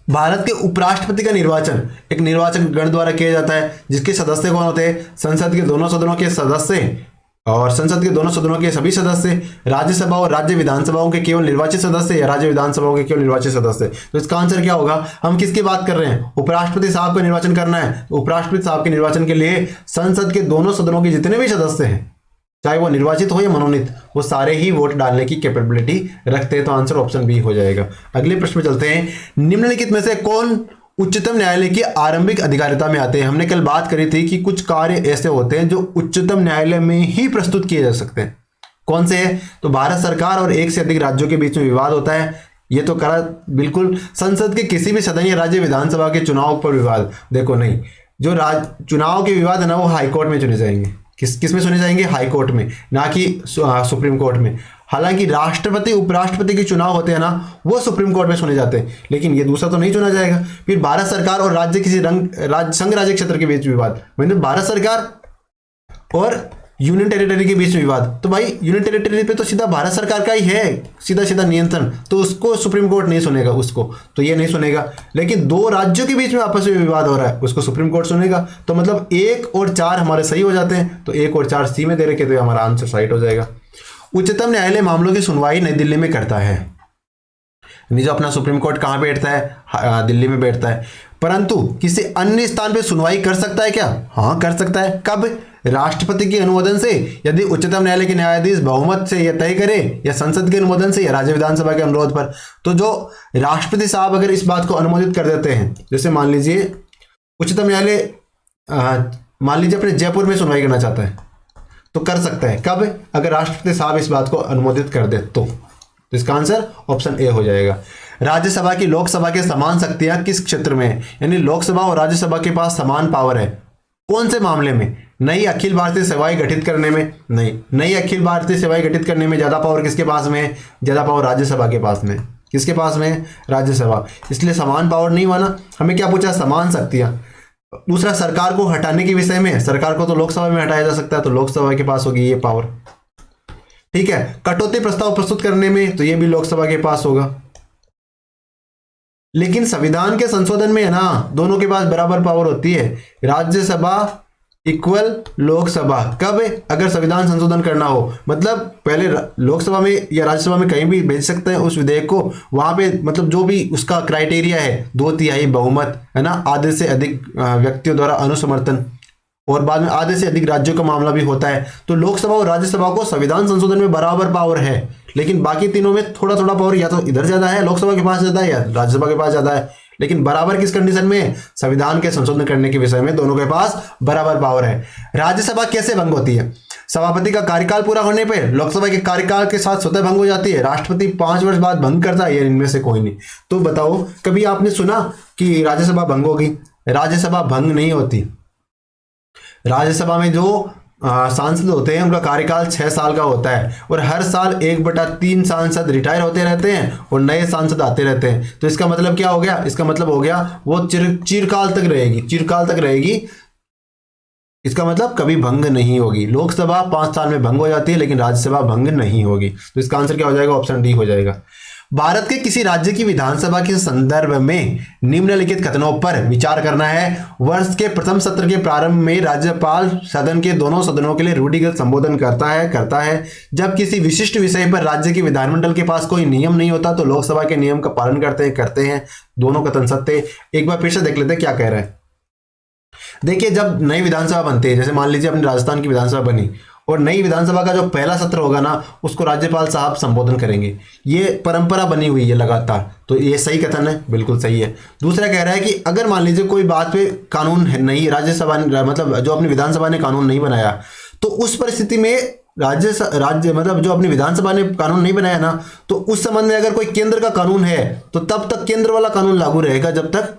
भारत के उपराष्ट्रपति का निर्वाचन एक निर्वाचक गण द्वारा किया जाता है, जिसके सदस्य कौन होते हैं? संसद के दोनों सदनों के सदस्य और संसद के दोनों सदनों के सभी सदस्य, राज्यसभा और राज्य विधानसभाओं के केवल निर्वाचित सदस्य या राज्य विधानसभाओं के केवल निर्वाचित सदस्य। तो इसका आंसर क्या होगा? हम किसकी बात कर रहे हैं? उपराष्ट्रपति साहब का निर्वाचन करना है। उपराष्ट्रपति साहब के निर्वाचन के लिए संसद के दोनों सदनों के जितने भी सदस्य हैं, चाहे वो निर्वाचित हो या मनोनीत, वो सारे ही वोट डालने की कैपेबिलिटी रखते हैं। तो आंसर ऑप्शन बी हो जाएगा। अगले प्रश्न में चलते हैं। निम्नलिखित में से कौन उच्चतम न्यायालय की आरंभिक अधिकारिता में आते हैं? हमने कल बात करी थी कि कुछ कार्य ऐसे होते हैं जो उच्चतम न्यायालय में ही प्रस्तुत किए जा सकते हैं। कौन से है? तो भारत सरकार और एक से अधिक राज्यों के बीच में विवाद होता है, ये तो करा बिल्कुल। संसद के किसी भी सदन या राज्य विधानसभा के चुनाव पर विवाद, देखो नहीं, जो चुनाव के विवाद है ना, वो हाईकोर्ट में चुने जाएंगे। किस में सुने जाएंगे? हाई कोर्ट में, ना कि सुप्रीम कोर्ट में। हालांकि राष्ट्रपति उपराष्ट्रपति के चुनाव होते हैं ना, वो सुप्रीम कोर्ट में सुने जाते हैं, लेकिन ये दूसरा तो नहीं चुना जाएगा। फिर भारत सरकार और राज्य किसी संघ राज्य क्षेत्र के बीच विवाद, मतलब भारत सरकार और यूनियन टेरिटरी के बीच में विवाद, तो भाई यूनियन टेरिटरी पे तो सीधा भारत सरकार का ही है सीधा सीधा नियंत्रण, तो उसको सुप्रीम कोर्ट नहीं सुनेगा, उसको तो ये नहीं सुनेगा। लेकिन दो राज्यों के बीच में आपस में विवाद हो रहा है, उसको सुप्रीम कोर्ट सुनेगा। तो मतलब 1 और 4 हमारे सही हो जाते हैं, तो 1 और 4 सी में दे रखे, तो हमारा आंसर राइट हो जाएगा। उच्चतम न्यायालय मामलों की सुनवाई नई दिल्ली में करता है। जो अपना सुप्रीम कोर्ट कहाँ पे बैठता है? दिल्ली में बैठता है। परंतु किसी अन्य स्थान पे सुनवाई कर सकता है क्या? हाँ कर सकता है। कब? राष्ट्रपति के अनुमोदन से, यदि उच्चतम न्यायालय के न्यायाधीश बहुमत से यह तय करे, या संसद के अनुमोदन से, या राज्य विधानसभा के अनुरोध पर। तो जो राष्ट्रपति साहब अगर इस बात को अनुमोदित कर देते हैं, जैसे मान लीजिए उच्चतम न्यायालय मान लीजिए अपने जयपुर में सुनवाई करना चाहता है, तो कर सकता है। कब? अगर राष्ट्रपति साहब इस बात को अनुमोदित कर दे तो इसका आंसर ऑप्शन ए हो जाएगा। राज्यसभा की लोकसभा के समान शक्तियां किस क्षेत्र में है? यानी लोकसभा और राज्यसभा के पास समान पावर है, कौन से मामले में? नई अखिल भारतीय सेवाएं गठित करने में नहीं। नई अखिल भारतीय सेवाएं गठित करने में ज्यादा पावर किसके पास में है? ज्यादा पावर राज्यसभा के पास में। किसके पास में? राज्यसभा। इसलिए समान पावर नहीं माना। हमें क्या पूछा? समान शक्तियां। दूसरा, सरकार को हटाने के विषय में, सरकार को तो लोकसभा में हटाया जा सकता है, तो लोकसभा के पास होगी ये पावर। ठीक है। कटौती प्रस्ताव प्रस्तुत करने में, तो ये भी लोकसभा के पास होगा। लेकिन संविधान के संशोधन में है ना, दोनों के पास बराबर पावर होती है। राज्यसभा इक्वल लोकसभा कब? अगर संविधान संशोधन करना हो, मतलब पहले लोकसभा में या राज्यसभा में कहीं भी भेज सकते हैं उस विधेयक को। वहां पे मतलब जो भी उसका क्राइटेरिया है, 2/3 बहुमत है ना, आधे से अधिक व्यक्तियों द्वारा अनुसमर्थन, और बाद में आधे से अधिक राज्यों का मामला भी होता है। तो लोकसभा और राज्यसभा को संविधान संशोधन में बराबर पावर है, लेकिन बाकी तीनों में थोड़ा थोड़ा पावर या तो इधर ज्यादा है, लोकसभा के पास ज्यादा है, या राज्यसभा के पास ज्यादा है। लेकिन बराबर किस कंडीशन में? संविधान के संशोधन करने के विषय में दोनों के पास बराबर पावर है। राज्यसभा कैसे भंग होती है? सभापति का कार्यकाल पूरा होने पे लोकसभा के कार्यकाल के साथ स्वतः भंग हो जाती है। राष्ट्रपति 5 वर्ष बाद भंग करता है, या इनमें से कोई नहीं। तो बताओ, कभी आपने सुना कि राज्यसभा भंग होगी? राज्यसभा भंग नहीं होती। राज्यसभा में जो सांसद होते हैं उनका कार्यकाल 6 साल का होता है, और हर साल 1/3 सांसद रिटायर होते रहते हैं और नए सांसद आते रहते हैं। तो इसका मतलब क्या हो गया? इसका मतलब हो गया वो चिरकाल तक रहेगी, चिरकाल तक रहेगी। इसका मतलब कभी भंग नहीं होगी। लोकसभा 5 साल में भंग हो जाती है, लेकिन राज्यसभा भंग नहीं होगी। तो इसका आंसर क्या हो जाएगा? ऑप्शन डी हो जाएगा। भारत के किसी राज्य की विधानसभा के संदर्भ में निम्नलिखित कथनों पर विचार करना है। वर्ष के प्रथम सत्र के प्रारंभ में राज्यपाल सदन के दोनों सदनों के लिए रूढ़िगत संबोधन करता है। जब किसी विशिष्ट विषय पर राज्य के विधानमंडल के पास कोई नियम नहीं होता तो लोकसभा के नियम का पालन करते हैं। दोनों कथन सत्य। एक बार फिर से देख लेते हैं क्या कह रहे हैं। देखिए, जब नई विधानसभा बनती है, जैसे मान लीजिए अपनी राजस्थान की विधानसभा बनी, और नई विधानसभा का जो पहला सत्र होगा ना, उसको राज्यपाल साहब संबोधन करेंगे। ये परंपरा बनी हुई है लगातार। तो ये सही कथन है, बिल्कुल सही है। दूसरा कह रहा है कि अगर मान लीजिए कोई बात पे कानून नहीं, राज्यसभा मतलब जो अपनी विधानसभा ने कानून नहीं बनाया, तो उस परिस्थिति में राज्य मतलब जो अपनी विधानसभा ने कानून नहीं बनाया ना, तो उस संबंध में अगर कोई केंद्र का कानून है तो तब तक केंद्र वाला कानून लागू रहेगा, जब तक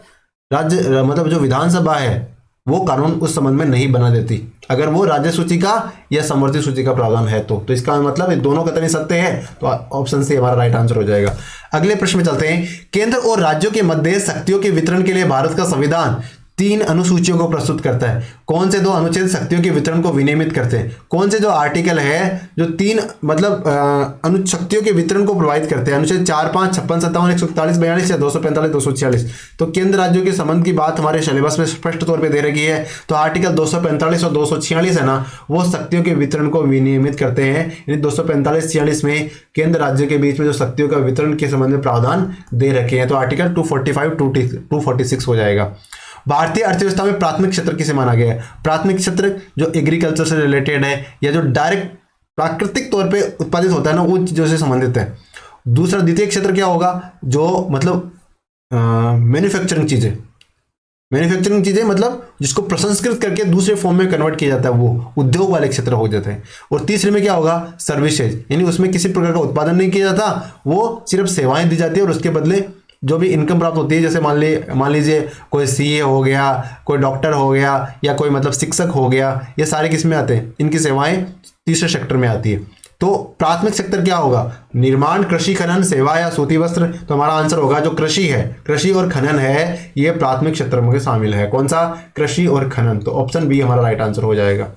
राज्य मतलब जो विधानसभा है वो कानून उस संबंध में नहीं बना देती, अगर वो राज्य सूची का या समवर्ती सूची का प्रावधान है तो इसका मतलब ये दोनों कथन सत्य है। तो ऑप्शन सी हमारा राइट आंसर हो जाएगा। अगले प्रश्न में चलते हैं। केंद्र और राज्यों के मध्य शक्तियों के वितरण के लिए भारत का संविधान 3 अनुसूचियों को प्रस्तुत करता है। कौन से 2 अनुच्छेद शक्तियों के वितरण को विनियमित करते हैं? कौन से जो आर्टिकल है जो 3 मतलब शक्तियों के वितरण को प्रभावित करते हैं? अनुच्छेद 4, 5, 56, 57, 141, 42 या 245, 246। तो केंद्र राज्यों के संबंध की बात हमारे सिलेबस में स्पष्ट तौर पर दे रखी है। तो आर्टिकल 245 और 246 है ना, वो शक्तियों के वितरण को विनियमित करते हैं। यानी 245-46 में केंद्र राज्यों के बीच में जो शक्तियों का वितरण के संबंध में प्रावधान दे रखे हैं। तो आर्टिकल 245-246 हो जाएगा। भारतीय अर्थव्यवस्था में प्राथमिक क्षेत्र किसे माना गया है? प्राथमिक क्षेत्र जो एग्रीकल्चर से रिलेटेड है या जो डायरेक्ट प्राकृतिक तौर पे उत्पादित होता है ना, वो चीजों से संबंधित है। दूसरा द्वितीय क्षेत्र क्या होगा? जो मतलब मैन्युफैक्चरिंग चीजें मतलब जिसको प्रसंस्कृत करके दूसरे फॉर्म में कन्वर्ट किया जाता है, वो उद्योग वाले क्षेत्र हो जाते हैं। और तीसरे में क्या होगा? सर्विसेज, यानी उसमें किसी प्रकार का उत्पादन नहीं किया जाता, वो सिर्फ सेवाएं दी जाती है और उसके बदले जो भी इनकम प्राप्त होती है। जैसे मान लीजिए कोई सीए हो गया, कोई डॉक्टर हो गया, या कोई मतलब शिक्षक हो गया, ये सारे किस में आते हैं? इनकी सेवाएं तीसरे सेक्टर में आती है। तो प्राथमिक सेक्टर क्या होगा? निर्माण, कृषि, खनन, सेवा या सूती वस्त्र। तो हमारा आंसर होगा जो कृषि है, कृषि और खनन है, ये प्राथमिक क्षेत्र में शामिल है। कौन सा? कृषि और खनन। तो ऑप्शन बी हमारा राइट आंसर हो जाएगा।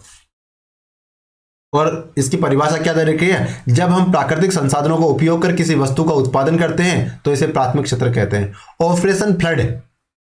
और इसकी परिभाषा क्या दे रखी है? जब हम प्राकृतिक संसाधनों का उपयोग कर किसी वस्तु का उत्पादन करते हैं तो इसे प्राथमिक क्षेत्र कहते हैं।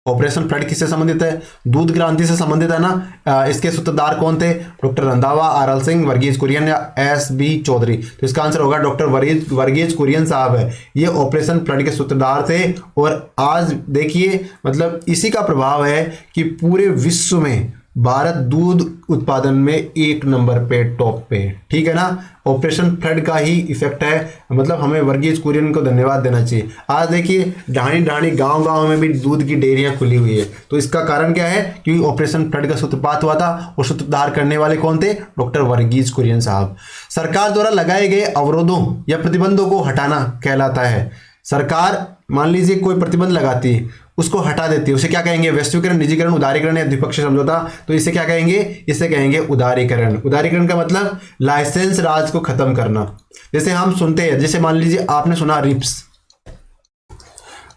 ऑपरेशन फ्लड किससे संबंधित है? दूध क्रांति से संबंधित है ना। इसके सूत्रधार कौन थे? Doctor Randhawa, R L. सिंह, वर्गीज कुरियन या एस.बी. चौधरी। तो इसका आंसर होगा डॉक्टर वर्गीज कुरियन साहब है, ये ऑपरेशन फ्लड के सूत्रधार थे। और आज देखिए मतलब इसी का प्रभाव है कि पूरे विश्व में भारत दूध उत्पादन में 1 नंबर पे टॉप पे है। ठीक है ना, ऑपरेशन फ्लड का ही इफेक्ट है। मतलब हमें वर्गीज कुरियन को धन्यवाद देना चाहिए। आज देखिए ढाणी गांव में भी दूध की डेयरियां खुली हुई है। तो इसका कारण क्या है? क्योंकि ऑपरेशन फ्लड का सूत्रपात हुआ था और सूत्रधार करने वाले कौन थे? डॉक्टर वर्गीज कुरियन साहब। सरकार द्वारा लगाए गए अवरोधों या प्रतिबंधों को हटाना कहलाता है। सरकार मान लीजिए कोई प्रतिबंध लगाती है, उसको हटा देती है, उसे क्या कहेंगे? वैश्वीकरण, निजीकरण, उदारीकरण या द्विपक्षीय समझौता। तो इसे क्या कहेंगे? इसे कहेंगे उदारीकरण। उदारीकरण का मतलब लाइसेंस राज को खत्म करना। जैसे हम सुनते हैं, जैसे मान लीजिए आपने सुना RIPS,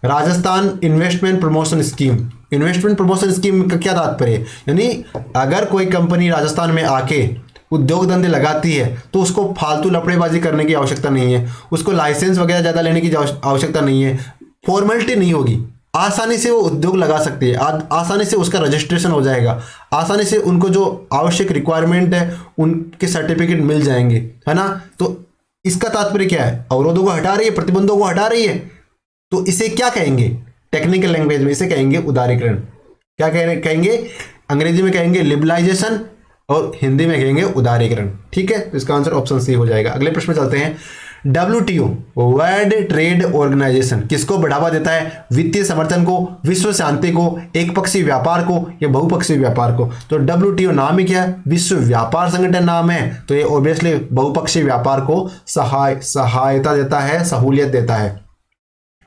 Rajasthan investment promotion scheme. Investment promotion scheme का क्या तात्पर्य है? यानी अगर कोई कंपनी राजस्थान में आके उद्योग धंधे लगाती है तो उसको फालतू लपड़ेबाजी करने की आवश्यकता नहीं है, उसको लाइसेंस वगैरह ज़्यादा लेने की आवश्यकता नहीं है, फॉर्मेलिटी नहीं होगी, आसानी से वो उद्योग लगा सकती है, आसानी से उसका रजिस्ट्रेशन हो जाएगा, आसानी से उनको जो आवश्यक रिक्वायरमेंट है उनके सर्टिफिकेट मिल जाएंगे, है ना। तो इसका तात्पर्य क्या है? अवरोधों को हटा रही है, प्रतिबंधों को हटा रही है। तो इसे क्या कहेंगे? टेक्निकल लैंग्वेज में इसे कहेंगे उदारीकरण। क्या कहेंगे? अंग्रेजी में कहेंगे लिबरलाइजेशन और हिंदी में कहेंगे उदारीकरण। ठीक है, तो इसका आंसर ऑप्शन सी हो जाएगा। अगले प्रश्न में चलते हैं। WTO वर्ल्ड ट्रेड ऑर्गेनाइजेशन किसको बढ़ावा देता है? वित्तीय समर्थन को, विश्व शांति को, एक पक्षीय व्यापार को या बहुपक्षीय व्यापार को? तो WTO नाम ही क्या है? विश्व व्यापार संगठन नाम है, तो ये ऑब्वियसली बहुपक्षीय व्यापार को सहायता देता है, सहूलियत देता है।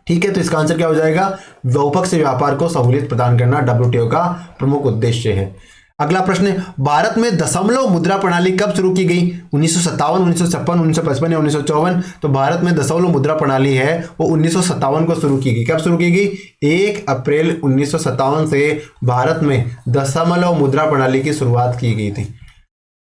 ठीक है, तो इसका आंसर क्या हो जाएगा? बहुपक्षीय व्यापार को सहूलियत प्रदान करना WTO का प्रमुख उद्देश्य है। अगला प्रश्न, भारत में दशमलव मुद्रा प्रणाली कब शुरू की गई? 1957, 1956, 1955 या 1954? तो भारत में दशमलव मुद्रा प्रणाली है वो 1957 को शुरू की गई। कब शुरू की गई? 1 अप्रैल 1957 से भारत में दशमलव मुद्रा प्रणाली की शुरुआत की गई थी।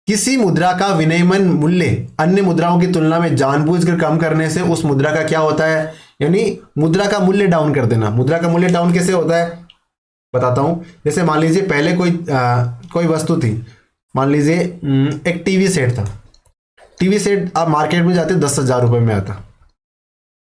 किसी मुद्रा का विनिमय मूल्य अन्य मुद्राओं की तुलना में जानबूझकर कम करने से उस मुद्रा का क्या होता है? यानी मुद्रा का मूल्य डाउन कर देना। मुद्रा का मूल्य डाउन कैसे होता है बताता हूं। जैसे मान लीजिए पहले कोई वस्तु थी, मान लीजिए एक टीवी सेट था। टीवी सेट आप मार्केट में जाते 10,000 रुपए में आता।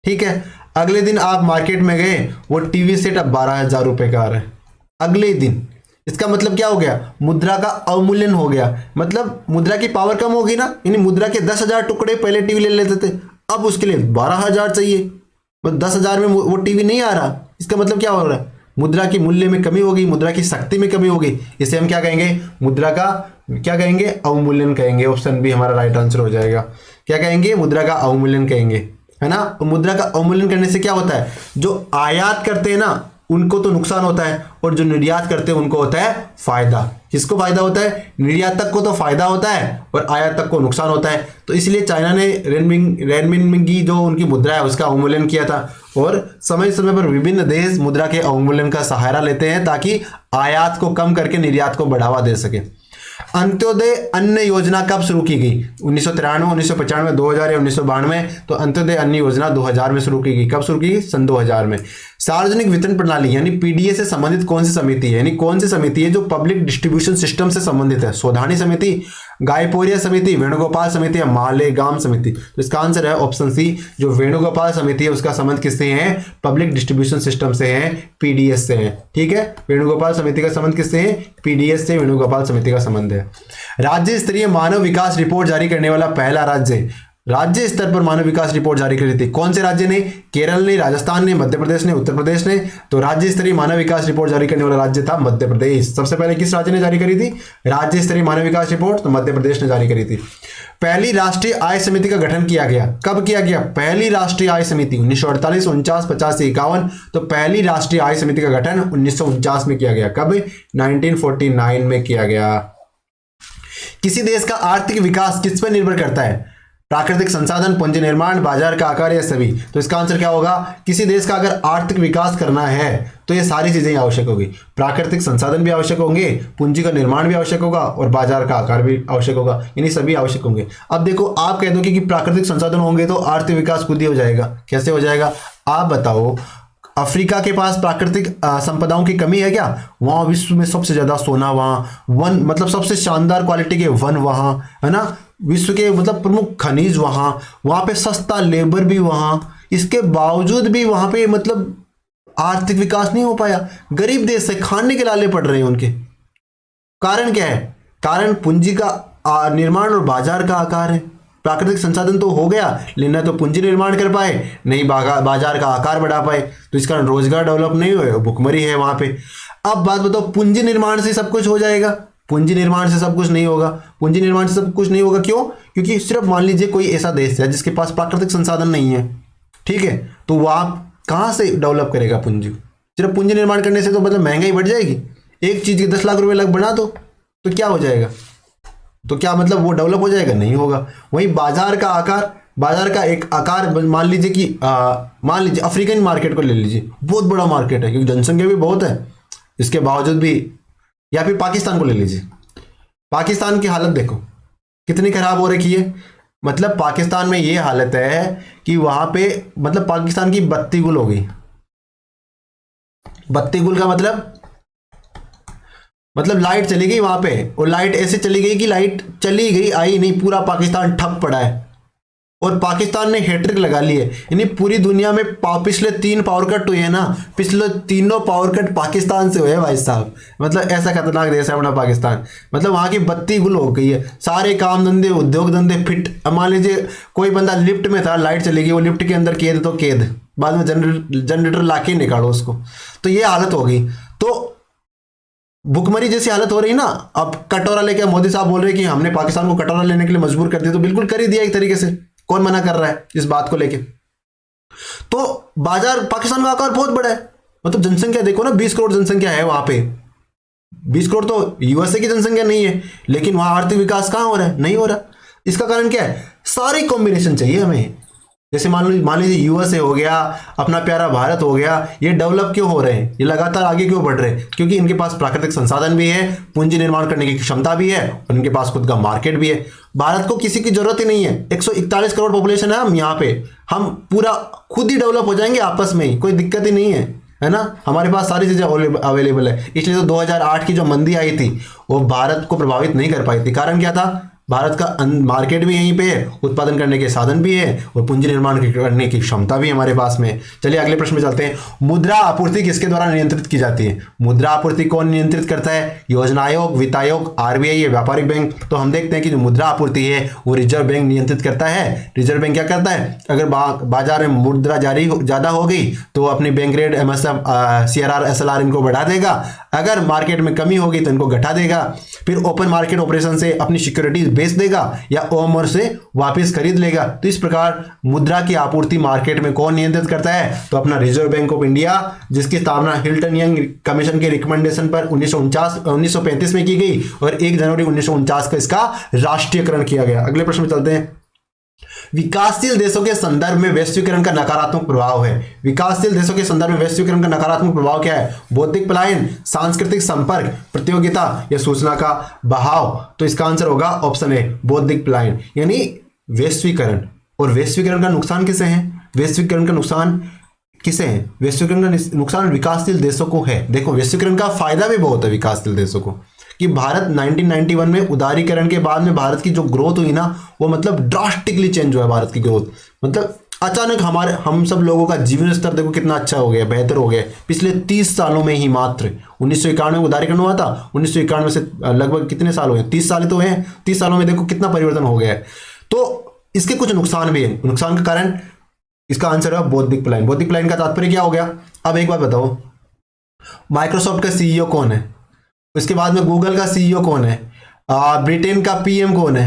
ठीक है, अगले दिन आप मार्केट में गए, वो टीवी सेट अब 12,000 रुपए का आ रहा है अगले दिन। इसका मतलब क्या हो गया? मुद्रा का अवमूल्यन हो गया। मतलब मुद्रा की पावर कम होगी ना, यानी मुद्रा के 10,000 टुकड़े पहले टीवी ले लेते थे, अब उसके लिए 12,000 चाहिए। 10,000 में वो टीवी नहीं आ रहा। इसका मतलब क्या हो रहा है? मुद्रा की मूल्य में कमी होगी, मुद्रा की शक्ति में कमी होगी। इसे हम क्या कहेंगे? मुद्रा का क्या कहेंगे? अवमूल्यन कहेंगे। ऑप्शन बी हमारा राइट आंसर हो जाएगा। क्या कहेंगे? मुद्रा का अवमूल्यन कहेंगे, है ना। तो मुद्रा का अवमूल्यन करने से क्या होता है? जो आयात करते हैं ना उनको तो नुकसान होता है, और जो निर्यात करते हैं उनको होता है फायदा। किसको फायदा होता है? निर्यातक को तो फायदा होता है और आयातक को नुकसान होता है। तो इसलिए चाइना ने रेनमिनगी जो उनकी मुद्रा है उसका अवमूल्यन किया था, और समय समय पर विभिन्न देश मुद्रा के अवमूल्यन का सहारा लेते हैं ताकि आयात को कम करके निर्यात को बढ़ावा दे सके। अंत्योदय अन्न योजना कब शुरू की गई? 1993, 1995, 2000 या 1992? तो अंत्योदय अन्न योजना 2000 में शुरू की गई। कब शुरू की गई? सन 2000 में। सार्वजनिक वितरण प्रणाली यानी पीडीए से संबंधित कौन सी समिति है? यानी कौन सी समिति है जो पब्लिक डिस्ट्रीब्यूशन सिस्टम से संबंधित है? सोधानी समिति, गायपोरिया समिति, वेणुगोपाल समिति या मालेगाम समिति? तो इसका आंसर है ऑप्शन सी, जो वेणुगोपाल समिति है उसका संबंध किससे है? पब्लिक डिस्ट्रीब्यूशन सिस्टम से है, पीडीएस से है। ठीक है, वेणुगोपाल समिति का संबंध किससे है? पीडीएस से वेणुगोपाल समिति का संबंध है। राज्य स्तरीय मानव विकास रिपोर्ट जारी करने वाला पहला राज्य, राज्य स्तर पर मानव विकास रिपोर्ट जारी करी थी कौन से राज्य ने? केरल ने, राजस्थान ने, मध्य प्रदेश ने, उत्तर प्रदेश ने? तो राज्य स्तरीय मानव विकास रिपोर्ट जारी करने वाला राज्य था मध्य प्रदेश। सबसे पहले किस राज्य ने जारी करी थी राज्य स्तरीय मानव विकास रिपोर्ट? तो मध्य प्रदेश ने जारी करी थी। पहली राष्ट्रीय आय समिति का गठन किया गया, कब किया गया? पहली राष्ट्रीय आय समिति 1948, 49, 50 से 51। तो पहली राष्ट्रीय आय समिति का गठन 1949 में किया गया। कब? 1949 में किया गया। किसी देश का आर्थिक विकास किस पर निर्भर करता है? प्राकृतिक संसाधन, पूंजी निर्माण, बाजार का आकार या सभी? तो इसका आंसर क्या होगा? किसी देश का अगर आर्थिक विकास करना है तो ये सारी चीजें आवश्यक होगी। प्राकृतिक संसाधन भी आवश्यक होंगे, पूंजी का निर्माण भी आवश्यक होगा और बाजार का आकार भी आवश्यक होगा, यानी सभी आवश्यक होंगे। अब देखो, आप कह दो कि प्राकृतिक संसाधन होंगे तो आर्थिक विकास खुद ही हो जाएगा। कैसे हो जाएगा? आप बताओ, अफ्रीका के पास प्राकृतिक संपदाओं की कमी है क्या? वहां विश्व में सबसे ज्यादा सोना, वहां वन, मतलब सबसे शानदार क्वालिटी के वन वहां, है ना। विश्व के मतलब प्रमुख खनिज वहां पे सस्ता लेबर भी वहां, इसके बावजूद भी वहां पे मतलब आर्थिक विकास नहीं हो पाया। गरीब देश से खाने के लाले पड़ रहे हैं उनके। कारण क्या है? कारण पूंजी का निर्माण और बाजार का आकार है। प्राकृतिक संसाधन तो हो गया, लेकिन ना तो पूंजी निर्माण कर पाए, नहीं बाजार का आकार बढ़ा पाए, तो इस कारण रोजगार डेवलप नहीं हुए, भुखमरी है वहां पे। अब बात बताओ, पूंजी निर्माण से सब कुछ हो जाएगा? पूंजी निर्माण से सब कुछ नहीं होगा। पूंजी निर्माण से सब कुछ नहीं होगा, क्यों? क्योंकि सिर्फ मान लीजिए कोई ऐसा देश है जिसके पास प्राकृतिक संसाधन नहीं है, ठीक है, तो वह कहां से डेवलप करेगा पूंजी? सिर्फ पूंजी निर्माण करने से तो मतलब महंगाई बढ़ जाएगी। एक चीज के 10 लाख रुपए लग बना दो तो क्या हो जाएगा, तो क्या मतलब वो डेवलप हो जाएगा, नहीं होगा। वहीं बाजार का आकार, बाजार का एक आकार मान लीजिए कि मान लीजिए अफ्रीकन मार्केट को ले लीजिए, बहुत बड़ा मार्केट है क्योंकि जनसंख्या भी बहुत है, इसके बावजूद भी। या फिर पाकिस्तान को ले लीजिए, पाकिस्तान की हालत देखो कितनी खराब हो रखी है। मतलब पाकिस्तान में ये हालत है कि वहां पे मतलब पाकिस्तान की बत्ती गुल हो गई। बत्ती गुल का मतलब लाइट चली गई वहां पे, और लाइट ऐसे चली गई कि लाइट चली गई, आई नहीं, पूरा पाकिस्तान ठप पड़ा है। और पाकिस्तान ने हैट्रिक लगा ली है, यानी पूरी दुनिया में पिछले 3 पावर कट हुए हैं ना, पिछले तीनों पावर कट पाकिस्तान से हुए हैं भाई साहब। मतलब ऐसा खतरनाक देश है अपना पाकिस्तान। मतलब वहां की बत्ती गुल हो गई है, सारे काम धंधे उद्योग धंधे फिट। अब मान लीजिए कोई बंदा लिफ्ट में था, लाइट चली गई, वो लिफ्ट के अंदर कैद तो कैद, बाद में जनरेटर लाके निकालो उसको। तो ये हालत हो गई। तो भुखमरी जैसी हालत हो रही ना। अब कटोरा लेके मोदी साहब बोल रहे हैं कि हमने पाकिस्तान को कटोरा लेने के लिए मजबूर कर दिया, तो बिल्कुल कर ही दिया एक तरीके से। कौन मना कर रहा है इस बात को लेके। तो बाजार, पाकिस्तान का आकार बहुत बड़ा है, मतलब जनसंख्या देखो ना, 20 करोड़ जनसंख्या है वहां पे। 20 करोड़ तो यूएसए की जनसंख्या नहीं है, लेकिन वहां आर्थिक विकास कहां हो रहा है, नहीं हो रहा। इसका कारण क्या है, सारी कॉम्बिनेशन चाहिए हमें। जैसे मान लीजिए यूएसए हो गया, अपना प्यारा भारत हो गया, ये डेवलप क्यों हो रहे हैं, ये लगातार आगे क्यों बढ़ रहे हैं, क्योंकि इनके पास प्राकृतिक संसाधन भी है, पूंजी निर्माण करने की क्षमता भी है, और इनके पास खुद का मार्केट भी है। भारत को किसी की जरूरत ही नहीं है, 141 करोड़ पॉपुलेशन है हम यहाँ पे, हम पूरा खुद ही डेवलप हो जाएंगे आपस में ही, कोई दिक्कत ही नहीं है ना। हमारे पास सारी चीजें अवेलेबल है। इसलिए तो 2008 की जो मंदी आई थी वो भारत को प्रभावित नहीं कर पाई थी। कारण क्या था, भारत का मार्केट भी यहीं पे है, उत्पादन करने के साधन भी है, और पूंजी निर्माण करने की क्षमता भी हमारे पास में है। चलिए अगले प्रश्न में चलते हैं। मुद्रा आपूर्ति किसके द्वारा नियंत्रित की जाती है। मुद्रा आपूर्ति कौन नियंत्रित करता है, योजना आयोग, वित्त आयोग, आरबीआई या व्यापारिक बैंक। तो हम देखते हैं कि जो मुद्रा आपूर्ति है वो रिजर्व बैंक नियंत्रित करता है। रिजर्व बैंक क्या करता है, अगर बाजार में मुद्रा जारी ज्यादा हो गई तो अपनी bank rate, MSF, CRR, SLR इनको बढ़ा देगा। अगर मार्केट में कमी होगी तो इनको घटा देगा। फिर ओपन मार्केट ऑपरेशन से अपनी सिक्योरिटीज बेच देगा या ओमर से वापस खरीद लेगा। तो इस प्रकार मुद्रा की आपूर्ति मार्केट में कौन नियंत्रित करता है, तो अपना रिजर्व बैंक ऑफ इंडिया, जिसकी स्थापना हिल्टन यंग कमीशन के रिकमेंडेशन पर 1935 में की गई, और 1 जनवरी 1949 को इसका राष्ट्रीयकरण किया गया। अगले प्रश्न में चलते हैं। विकासशील देशों के संदर्भ में वैश्वीकरण का नकारात्मक प्रभाव है। विकासशील देशों के संदर्भ में वैश्वीकरण का नकारात्मक प्रभाव क्या है, बौद्धिक पलायन, सांस्कृतिक संपर्क, प्रतियोगिता या सूचना का बहाव। तो इसका आंसर होगा ऑप्शन ए, बौद्धिक पलायन, यानी वैश्वीकरण। और वैश्वीकरण का नुकसान किसे है, वैश्वीकरण का नुकसान किसे है, वैश्वीकरण का नुकसान विकासशील देशों को है। देखो वैश्वीकरण का फायदा भी बहुत है विकासशील देशों को, कि भारत 1991 में उदारीकरण के बाद में भारत की जो ग्रोथ हुई ना, वो मतलब ड्रास्टिकली चेंज हुआ है भारत की ग्रोथ। मतलब अचानक हम सब लोगों का जीवन स्तर देखो कितना अच्छा हो गया, बेहतर हो गया पिछले 30 सालों में ही। मात्र 1991 में उदारीकरण हुआ था, 1991 से लगभग कितने साल हुए, 30 साल तो हैं, 30 सालों में देखो कितना परिवर्तन हो गया है। तो इसके कुछ नुकसान भी है। नुकसान का कारण, इसका आंसर है बौद्धिक पलायन। बौद्धिक पलायन का तात्पर्य क्या हो गया। अब एक बात बताओ, माइक्रोसॉफ्ट का सीईओ कौन है, उसके बाद में गूगल का सीईओ कौन है, ब्रिटेन का पीएम कौन है,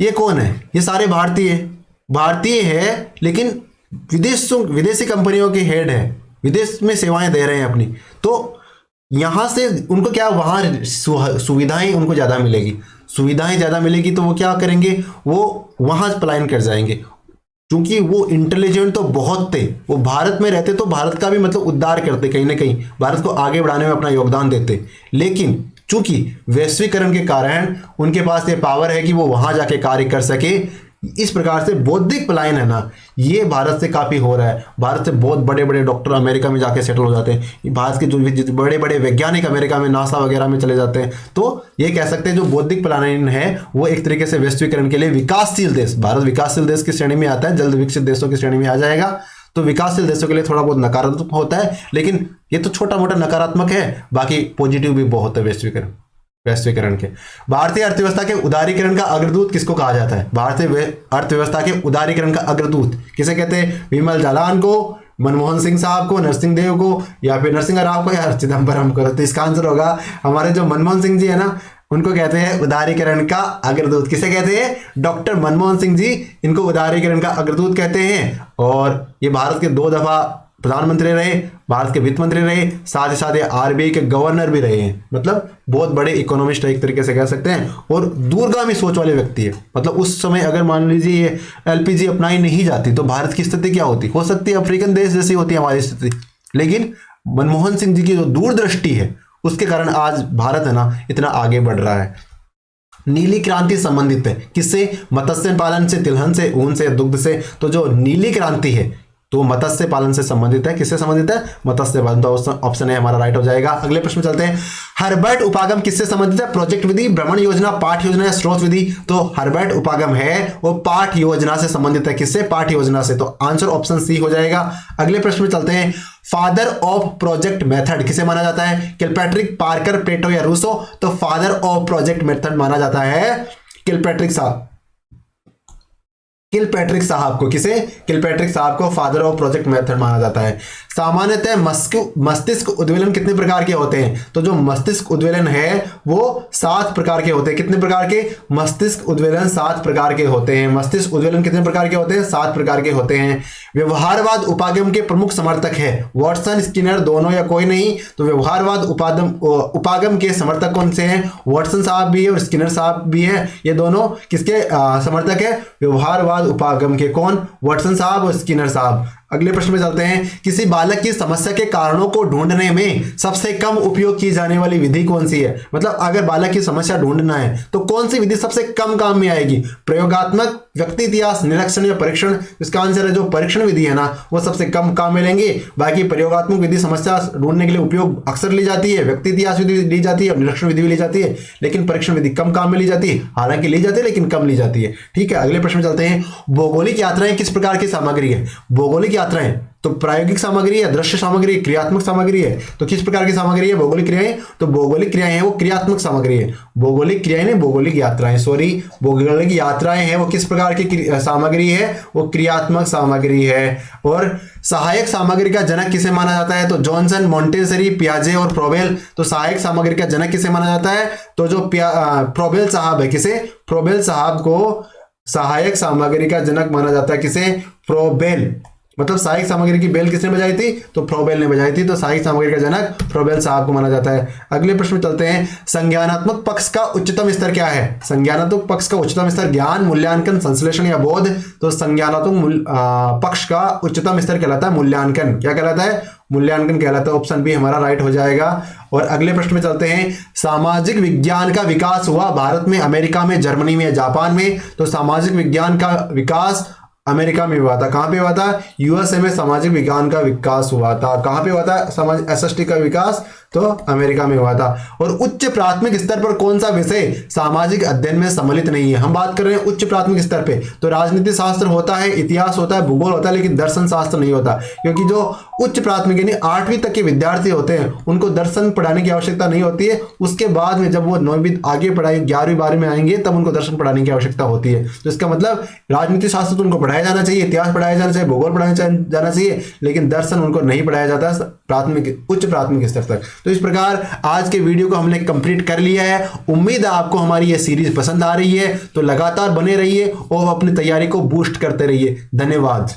ये कौन है, ये सारे भारतीय है, लेकिन विदेशी कंपनियों के हेड है, विदेश में सेवाएं दे रहे हैं अपनी। तो यहां से उनको क्या, वहां सुविधाएं उनको ज्यादा मिलेगी, सुविधाएं ज्यादा मिलेगी तो वो क्या करेंगे, वो वहां पलायन कर जाएंगे। क्योंकि वो इंटेलिजेंट तो बहुत थे, वो भारत में रहते तो भारत का भी मतलब उद्धार करते, कहीं ना कहीं भारत को आगे बढ़ाने में अपना योगदान देते। लेकिन चूंकि वैश्वीकरण के कारण उनके पास ये पावर है कि वो वहां जाके कार्य कर सके। इस प्रकार से बौद्धिक पलायन है ना, ये भारत से काफी हो रहा है। भारत से बहुत बड़े बड़े डॉक्टर अमेरिका में जाके सेटल हो जाते हैं, भारत के जो बड़े बड़े वैज्ञानिक अमेरिका में, नासा वगैरह में चले जाते हैं। तो ये कह सकते हैं जो बौद्धिक पलायन है वो एक तरीके से वैश्वीकरण के लिए विकासशील देश, भारत विकासशील देश की श्रेणी में आता है, जल्द विकसित देशों की श्रेणी में आ जाएगा। तो विकासशील देशों के लिए थोड़ा बहुत नकारात्मक होता है, लेकिन ये तो छोटा मोटा नकारात्मक है, बाकी पॉजिटिव भी बहुत है वैश्वीकरण के। भारतीय अर्थव्यवस्था के उदारीकरण का अग्रदूत किसको कहा जाता है, भारतीय अर्थव्यवस्था के उदारीकरण का अग्रदूत किसे कहते हैं, विमल जालान को, मनमोहन सिंह साहब को, नरसिंह देव को, या फिर नरसिंह राव को, या चिदम्बरम को। तो इसका आंसर होगा हमारे जो मनमोहन सिंह जी है ना, उनको कहते हैं उदारीकरण का अग्रदूत। किसे कहते हैं, डॉक्टर मनमोहन सिंह जी, इनको उदारीकरण का अग्रदूत कहते हैं। और ये भारत के 2 दफा प्रधानमंत्री रहे, भारत के वित्त मंत्री रहे, साथ ही साथ ये आरबीआई के गवर्नर भी रहे हैं। मतलब बहुत बड़े इकोनॉमिस्ट एक तरीके से कह सकते हैं, और दूरगामी सोच वाले व्यक्ति है। मतलब उस समय अगर मान लीजिए ये एलपीजी अपनाई नहीं जाती तो भारत की स्थिति क्या होती, हो सकती है अफ्रीकन देश जैसी होती है हमारी स्थिति। लेकिन मनमोहन सिंह जी की जो दूरदृष्टि है उसके कारण आज भारत है ना इतना आगे बढ़ रहा है। नीली क्रांति संबंधित है किससे, मत्स्य पालन से, तिलहन से, ऊन से, दुग्ध से। तो जो नीली क्रांति है तो मत्स्य पालन से संबंधित है। किससे संबंधित है, मत्स्य पालन। तो ऑप्शन है हमारा राइट हो जाएगा। अगले प्रश्न में चलते हैं। हर्बर्ट उपागम किससे संबंधित है, प्रोजेक्ट विधि, भ्रमण योजना, पाठ योजना या स्रोत विधि। तो हर्बर्ट उपागम है वो पाठ योजना से संबंधित है। किससे, पाठ योजना से। तो आंसर ऑप्शन सी हो जाएगा। अगले प्रश्न में चलते हैं। फादर ऑफ प्रोजेक्ट मेथड किसे माना जाता है, किलपैट्रिक, पार्कर, प्लेटो या रूसो। तो फादर ऑफ प्रोजेक्ट मेथड माना जाता है किलपैट्रिक साहब, किलपैट्रिक साहब को। किसे, किलपैट्रिक साहब को फादर ऑफ प्रोजेक्ट मेथड माना जाता है। सामान्यतः मस्तिष्क उद्वेलन कितने प्रकार के होते हैं, तो जो मस्तिष्क उद्वेलन है वो 7 प्रकार के होते हैं। कितने प्रकार के, मस्तिष्क उद्वेलन 7 प्रकार के होते हैं। मस्तिष्क उद्वेलन कितने प्रकार के होते हैं, 7 प्रकार के होते हैं। व्यवहारवाद उपागम के प्रमुख समर्थक है वाटसन, स्किनर, दोनों या कोई नहीं। तो व्यवहारवाद उपागम के समर्थक कौन से हैं, वाटसन साहब भी है और स्किनर साहब भी है। ये दोनों किसके समर्थक है, व्यवहारवाद उपागम के। कौन, वाटसन साहब और स्किनर साहब। अगले प्रश्न में चलते हैं। किसी बालक की समस्या के कारणों को ढूंढने में सबसे कम उपयोग की जाने वाली विधि कौन सी है। मतलब अगर बालक की समस्या ढूंढना है तो कौन सी विधि सबसे कम काम में आएगी, प्रयोगात्मक, व्यक्ति इतिहास, निरीक्षण या परीक्षण। इसका आंसर है जो परीक्षण विधि है ना वो सबसे कम काम में लेंगे। बाकी प्रयोगात्मक विधि समस्या ढूंढने के लिए उपयोग अक्सर ली जाती है, व्यक्ति इतिहास विधि ली जाती है, निरीक्षण विधि भी ली जाती है, लेकिन परीक्षण विधि कम काम में ली जाती है। हालांकि ली जाती है लेकिन कम ली जाती है। ठीक है, अगले प्रश्न में चलते हैं। भौगोलिक यात्राएं किस प्रकार की सामग्री है, भौगोलिक यात्राएं तो प्रायोगिक सामग्री है, दृश्य सामग्री, क्रियात्मक सामग्री है। तो किस प्रकार की सामग्री है भौगोलिक क्रियाएं, तो भौगोलिक क्रियाएं हैं वो क्रियात्मक सामग्री है। भौगोलिक क्रियाएं नहीं, भौगोलिक यात्राएं, सॉरी, भौगोलिक यात्राएं हैं वो किस प्रकार की सामग्री है, वो क्रियात्मक सामग्री है। और सहायक सामग्री का जनक किसे माना जाता है, तो जॉनसन, मॉन्टेसरी, पियाजे और प्रोबेल। तो सहायक सामग्री का जनक किसे माना जाता है, तो जो प्रोबेल साहब है। किसे, प्रोबेल साहब को सहायक सामग्री का जनक माना जाता है। किसे, प्रोबेल। मतलब सहायक सामग्री की बेल किसने बजाई थी, तो प्रोबेल ने बजाई थी। तो सहायक सामग्री का जनक प्रोबेल साहब को माना जाता है। अगले प्रश्न में चलते हैं। संज्ञानात्मक पक्ष का उच्चतम स्तर क्या है, संज्ञानात्मक पक्ष का उच्चतम स्तर ज्ञान, मूल्यांकन, संश्लेषण या बोध। तो संज्ञानात्मक पक्ष का उच्चतम स्तर कहलाता है मूल्यांकन। क्या कहलाता है, मूल्यांकन कहलाता है। ऑप्शन बी हमारा राइट हो जाएगा। और अगले प्रश्न में चलते हैं। सामाजिक विज्ञान का विकास हुआ भारत में, अमेरिका में, जर्मनी में, जापान में। तो सामाजिक विज्ञान का विकास अमेरिका में हुआ था। कहां पे हुआ था, यूएसए में सामाजिक विज्ञान का विकास हुआ था। कहां पे हुआ था समाज एसएसटी का विकास, तो अमेरिका में हुआ था। और उच्च प्राथमिक स्तर पर कौन सा विषय सामाजिक अध्ययन में सम्मिलित नहीं है, हम बात कर रहे हैं उच्च प्राथमिक स्तर पे। तो राजनीति शास्त्र होता है, इतिहास होता है, भूगोल होता है, लेकिन दर्शन शास्त्र नहीं होता। क्योंकि जो उच्च प्राथमिक यानी 8वीं तक के विद्यार्थी होते हैं उनको दर्शन पढ़ाने की आवश्यकता नहीं होती है। उसके बाद में जब वो 9वीं आगे पढ़ाई 11वीं 12वीं में आएंगे तब उनको दर्शन पढ़ाने की आवश्यकता होती है। तो इसका मतलब राजनीति शास्त्र तो उनको पढ़ाया जाना चाहिए, इतिहास पढ़ाया जाना चाहिए, भूगोल पढ़ाया जाना चाहिए, लेकिन दर्शन उनको नहीं पढ़ाया जाता प्राथमिक उच्च प्राथमिक स्तर तक। तो इस प्रकार आज के वीडियो को हमने कंप्लीट कर लिया है। उम्मीद है आपको हमारी ये सीरीज पसंद आ रही है। तो लगातार बने रहिए और अपनी तैयारी को बूस्ट करते रहिए। धन्यवाद।